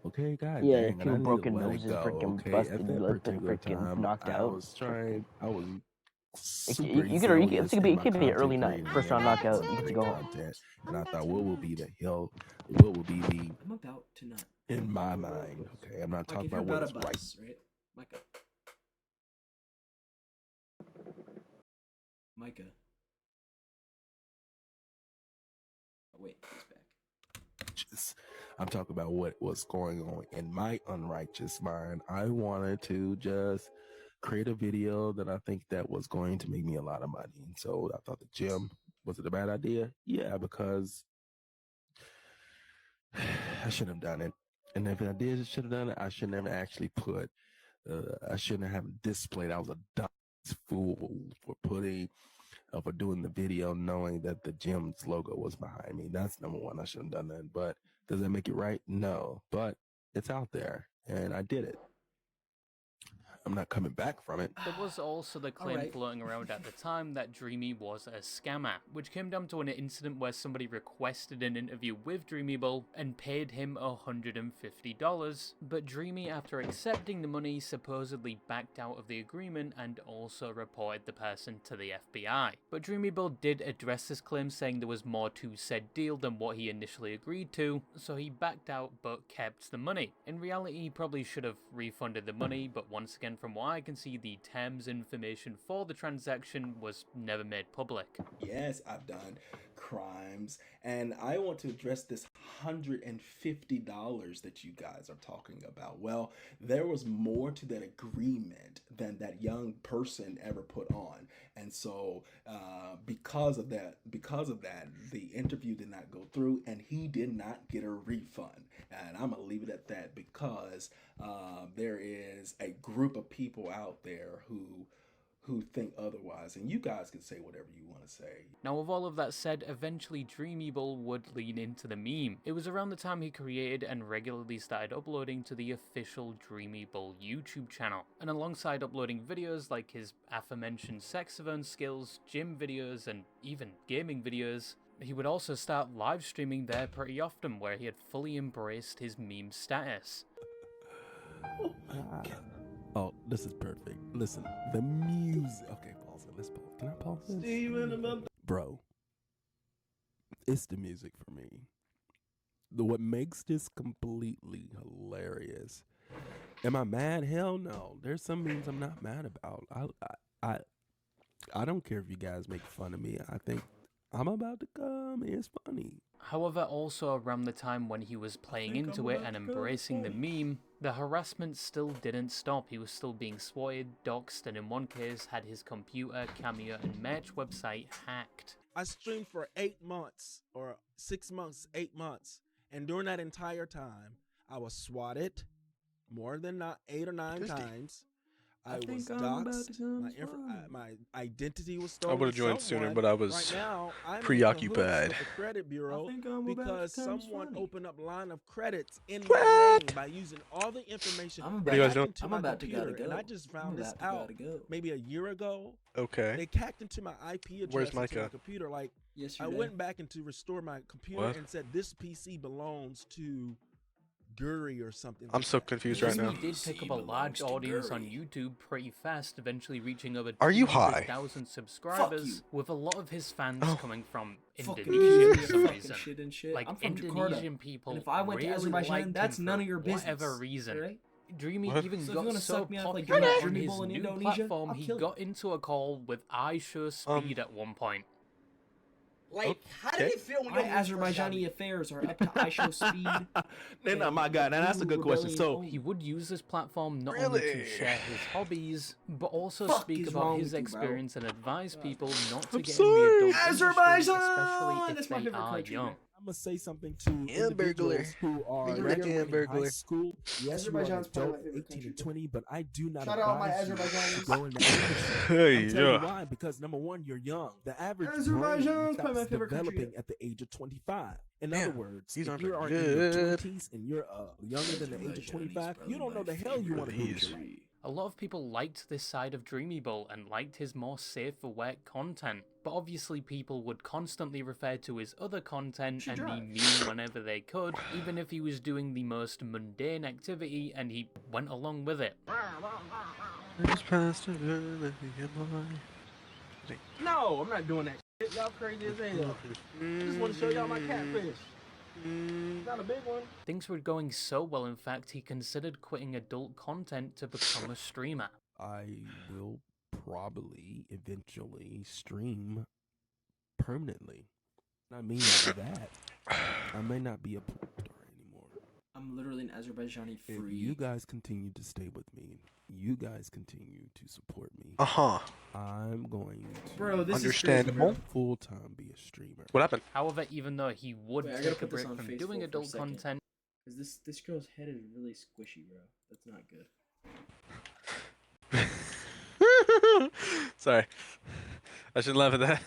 Okay, god Yeah, dang, and I people need broken to let noses, it go. freaking Okay, busted, at that lip, particular freaking time, knocked I out. was super You could zealous it in could my be an early content night, creating first round and knockout. You get to creating go home. content, and I thought, what will be the hill? What will be the I'm about to nut. in my mind? Okay, I'm not talking Like, if you're about what about is a right. bus, right? Micah. Oh, wait, he's back. I'm talking about what was going on in my unrighteous mind. I wanted to just create a video that I think that was going to make me a lot of money. And so I thought the gym, was it a bad idea? Yeah, because I shouldn't have done it. And if I should have done it, I should never actually put, I shouldn't have displayed. I was a dumb fool for doing the video knowing that the gym's logo was behind me. That's number one. I shouldn't have done that. But does that make it right? No. But it's out there and I did it. I'm not coming back from it. There was also the claim floating around at the time that Dreamy was a scammer, which came down to an incident where somebody requested an interview with Dreamybull and paid him $150, but Dreamy, after accepting the money, supposedly backed out of the agreement and also reported the person to the FBI. But Dreamybull did address this claim, saying there was more to said deal than what he initially agreed to, so he backed out but kept the money. In reality, he probably should have refunded the money, but once again, from what I can see, the terms information for the transaction was never made public. Yes, I've done crimes, and I want to address this $650 that you guys are talking about. Well, there was more to that agreement than that young person ever put on. And so because of that, the interview did not go through and he did not get a refund. And I'm going to leave it at that because there is a group of people out there who think otherwise, and you guys can say whatever you want to say. Now, with all of that said, eventually Dreamybull would lean into the meme. It was around the time he created and regularly started uploading to the official Dreamybull YouTube channel. And alongside uploading videos like his aforementioned saxophone skills, gym videos, and even gaming videos, he would also start live streaming there pretty often, where he had fully embraced his meme status. Oh, this is perfect. Listen, the music. Okay, pause it. Let's pause. Can I pause this? Bro, it's the music for me. What makes this completely hilarious. Am I mad? Hell no. There's some memes I'm not mad about. I don't care if you guys make fun of me. I think I'm about to come. It's funny. However, also around the time when he was playing into it and embracing the meme, the harassment still didn't stop. He was still being swatted, doxxed, and in one case had his computer, cameo, and merch website hacked. I streamed for 8 months, or 6 months, 8 months, and during that entire time, I was swatted more than 8 or 9 times. I was doxxed. My identity was stolen. I would have joined sooner, but I was preoccupied. The credit bureau because someone opened up line of credits in my name by using all the information. What are you guys doing? I'm about to go. And I just found this out maybe a year ago. Okay. They hacked into my IP address Where's into Micah? my computer. Like yesterday. I went back to restore my computer and said this PC belongs to Guri or something. I'm so confused right now. He did pick up a large audience on YouTube pretty fast, eventually reaching over Are you high? 200,000 subscribers, with a lot of his fans coming from Fucking Indonesia for some reason. shit and shit. Like I'm from Indonesian Jakarta. people, And if I went to really Azerbaijan, liked that's him none for of your business. whatever reason. Right? Dreamy What? even So if you got wanna so suck me off like popular you're on his Dreamybull in new Indonesia, platform, I'll he kill got into a call with iShowSpeed at one point. Like, how did it feel when my Azerbaijani affairs are up to iShowSpeed? They're not my guy. Now that's a good question. So He would use this platform not only to share his hobbies, but also speak about his experience and advise people not to get in the adult Azerbaijan! industry, That's especially my if favorite they are country, young. man. I'm gonna say something to Hamburglar. individuals who are in high school. Yes, you are Azerbaijan's probably adult, my favorite 18 country. and 20, but I do not Shout out my advise you Azerbaijanis. to go in that industry. Hey, I'm telling you yeah. why? Because number one, you're young. The average Azerbaijan's brain probably my starts favorite country. developing at the age of 25. In Damn, other words, these if aren't you are very in your good. 20s and you're younger than the age of 25, you don't know the hell you want to do with your life. A lot of people liked this side of Dreamybull and liked his more safe for work content, but obviously people would constantly refer to his other content and be mean whenever they could, even if he was doing the most mundane activity and he went along with it. No, I'm not doing that shit. Y'all crazy as hell. Just want to show y'all my catfish. Not a big one. Things were going so well, in fact, he considered quitting adult content to become a streamer. I will probably eventually stream permanently. I mean by that, I may not be a porn star anymore. I'm literally an Azerbaijani If free. you guys continue to stay with me, you guys continue to support me, I'm going to Bro, this Understandable. is full-time be a streamer. What happened? However, even though he would Wait, I gotta take a put this break on from Facebook doing for a adult second. content, Because this girl's head is really squishy, bro. That's not good. Sorry. I shouldn't laugh at that.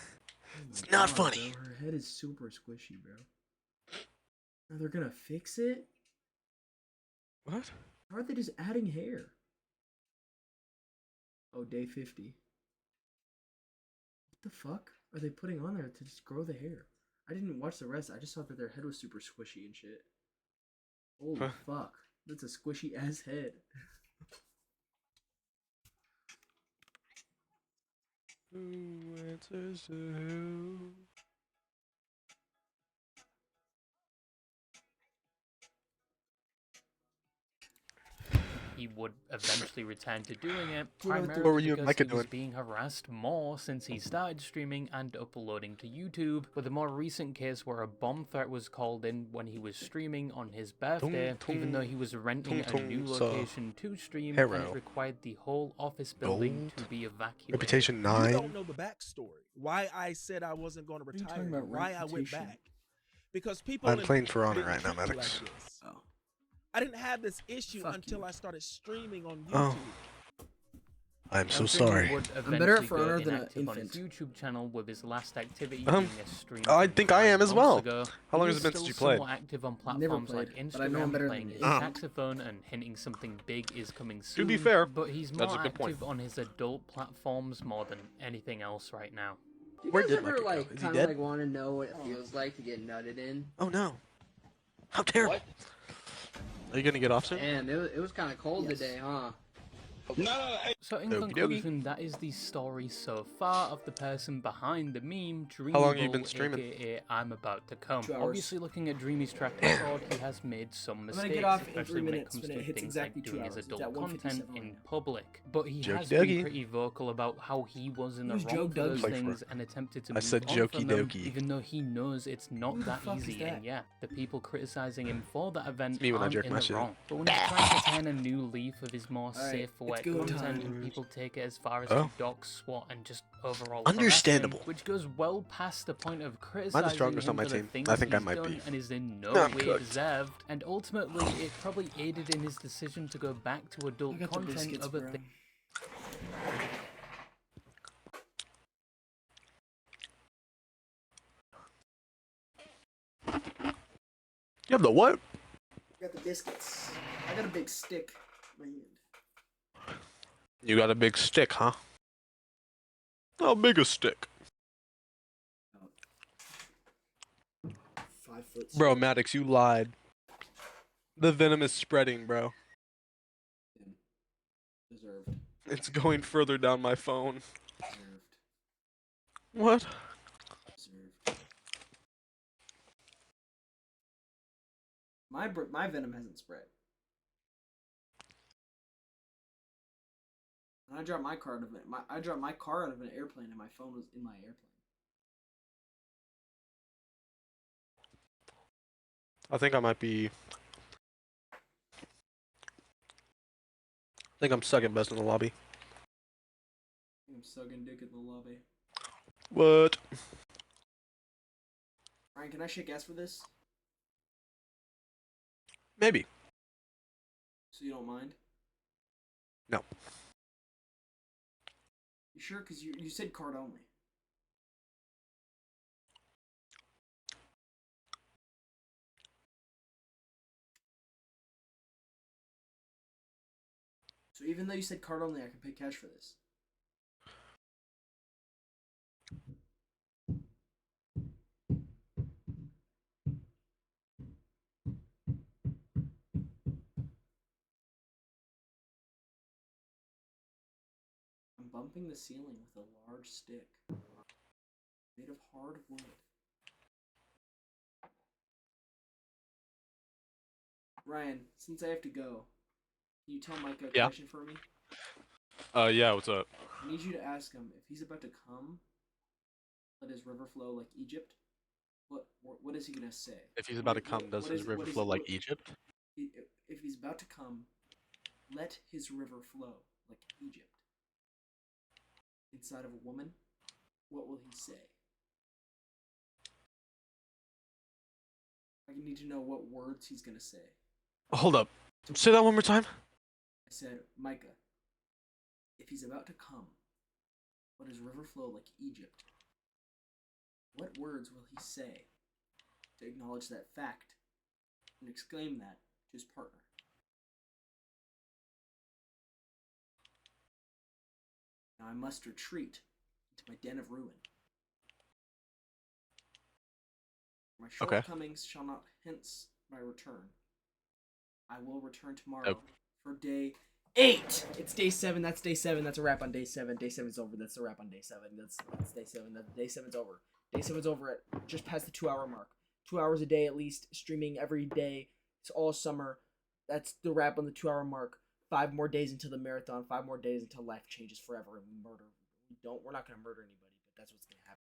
It's not God, funny. Bro, her head is super squishy, bro. Now they're gonna fix it? What? How are they just adding hair? Oh, day 50. What the fuck are they putting on there to just grow the hair? I didn't watch the rest. I just saw that their head was super squishy and shit. Holy fuck. That's a squishy ass head. Who answers to who? he would eventually return to doing it, What were primarily you and because Micah he was doing? being harassed more since he started streaming and uploading to YouTube, with a more recent case where a bomb threat was called in when he was streaming on his birthday, even though he was renting a new location to stream and it required the whole office building to be evacuated. Reputation You 9. don't know the backstory. Why I said I wasn't going to retire. Why I went back. Because people. I'm playing For Honor right now, Maddox. Like I didn't have this issue until I started streaming on YouTube. Oh. I'm so sorry. I'm better at For Honor than an infant. On his YouTube channel with his last activity being a stream. I think I am as well. Ago. How long has it been since you played? Active on platforms like Instagram, playing his saxophone and hinting something big is coming soon. To be fair, but he's more active on his adult platforms more than anything else right now. Where did Micah go? Is he dead? Want to know what it feels like to get nutted in? Oh no! How terrible! What? Are you gonna get off soon? Damn, it was kind of cold today, huh? So in conclusion, that is the story so far of the person behind the meme, Dreamybull, How long have you been streaming? aka I'm about to come. 2 hours. Obviously, looking at Dreamy's track record, he has made some mistakes, especially when it comes to things like doing his adult content in public. But he has been pretty vocal about how he was in the wrong for those things and attempted to move on from them, even though he knows it's not that easy. And yeah, the people criticizing him for that event aren't in the wrong. But when he's trying to turn a new leaf of his more safe wet content, and people take it as far as to dock, SWAT, and just overall understandable, which goes well past the point of criticizing the strongest him on my for the team. things I think I he's might done be. and is in no way deserved. And ultimately, it probably aided in his decision to go back to adult content other things. You have the what? I got the biscuits. I got a big stick in my hand. You got a big stick, huh? How big a stick? 5 foot. Bro, Maddox, you lied. The venom is spreading, bro. Deserved. It's going further down my phone. Deserved. What? Deserved. My venom hasn't spread. And I dropped my car out of it. I dropped my car out of an airplane, and my phone was in my airplane. I think I might be. I think I'm second best in the lobby. I'm sucking dick in the lobby. What? Ryan, can I shake ass for this? Maybe. So you don't mind? No. You sure? Because you said card only. So even though you said card only, I can pay cash for this. I'm bumping the ceiling with a large stick made of hard wood. Ryan, since I have to go, can you tell Mike a question for me? Yeah, what's up? I need you to ask him if he's about to come, let his river flow like Egypt. What is he gonna say? If he's about to come, does his river flow like Egypt? If he's about to come, let his river flow like Egypt. Inside of a woman, what will he say? I need to know what words he's gonna say. Hold up. Say that one more time. I said, Micah, if he's about to come, let his river flow like Egypt. What words will he say to acknowledge that fact and exclaim that to his partner? Now I must retreat into my den of ruin. My shortcomings shall not hence my return. I will return tomorrow for day 8. It's day 7. That's day 7. That's a wrap on day 7. Day 7's over. That's a wrap on day 7. That's day 7. Day 7's over. Day 7's over at just past the 2-hour mark. 2 hours a day at least, streaming every day. It's all summer. That's the wrap on the 2-hour mark. 5 more days until the marathon. 5 more days until life changes forever and we murder. We're not gonna murder anybody, but that's what's gonna happen.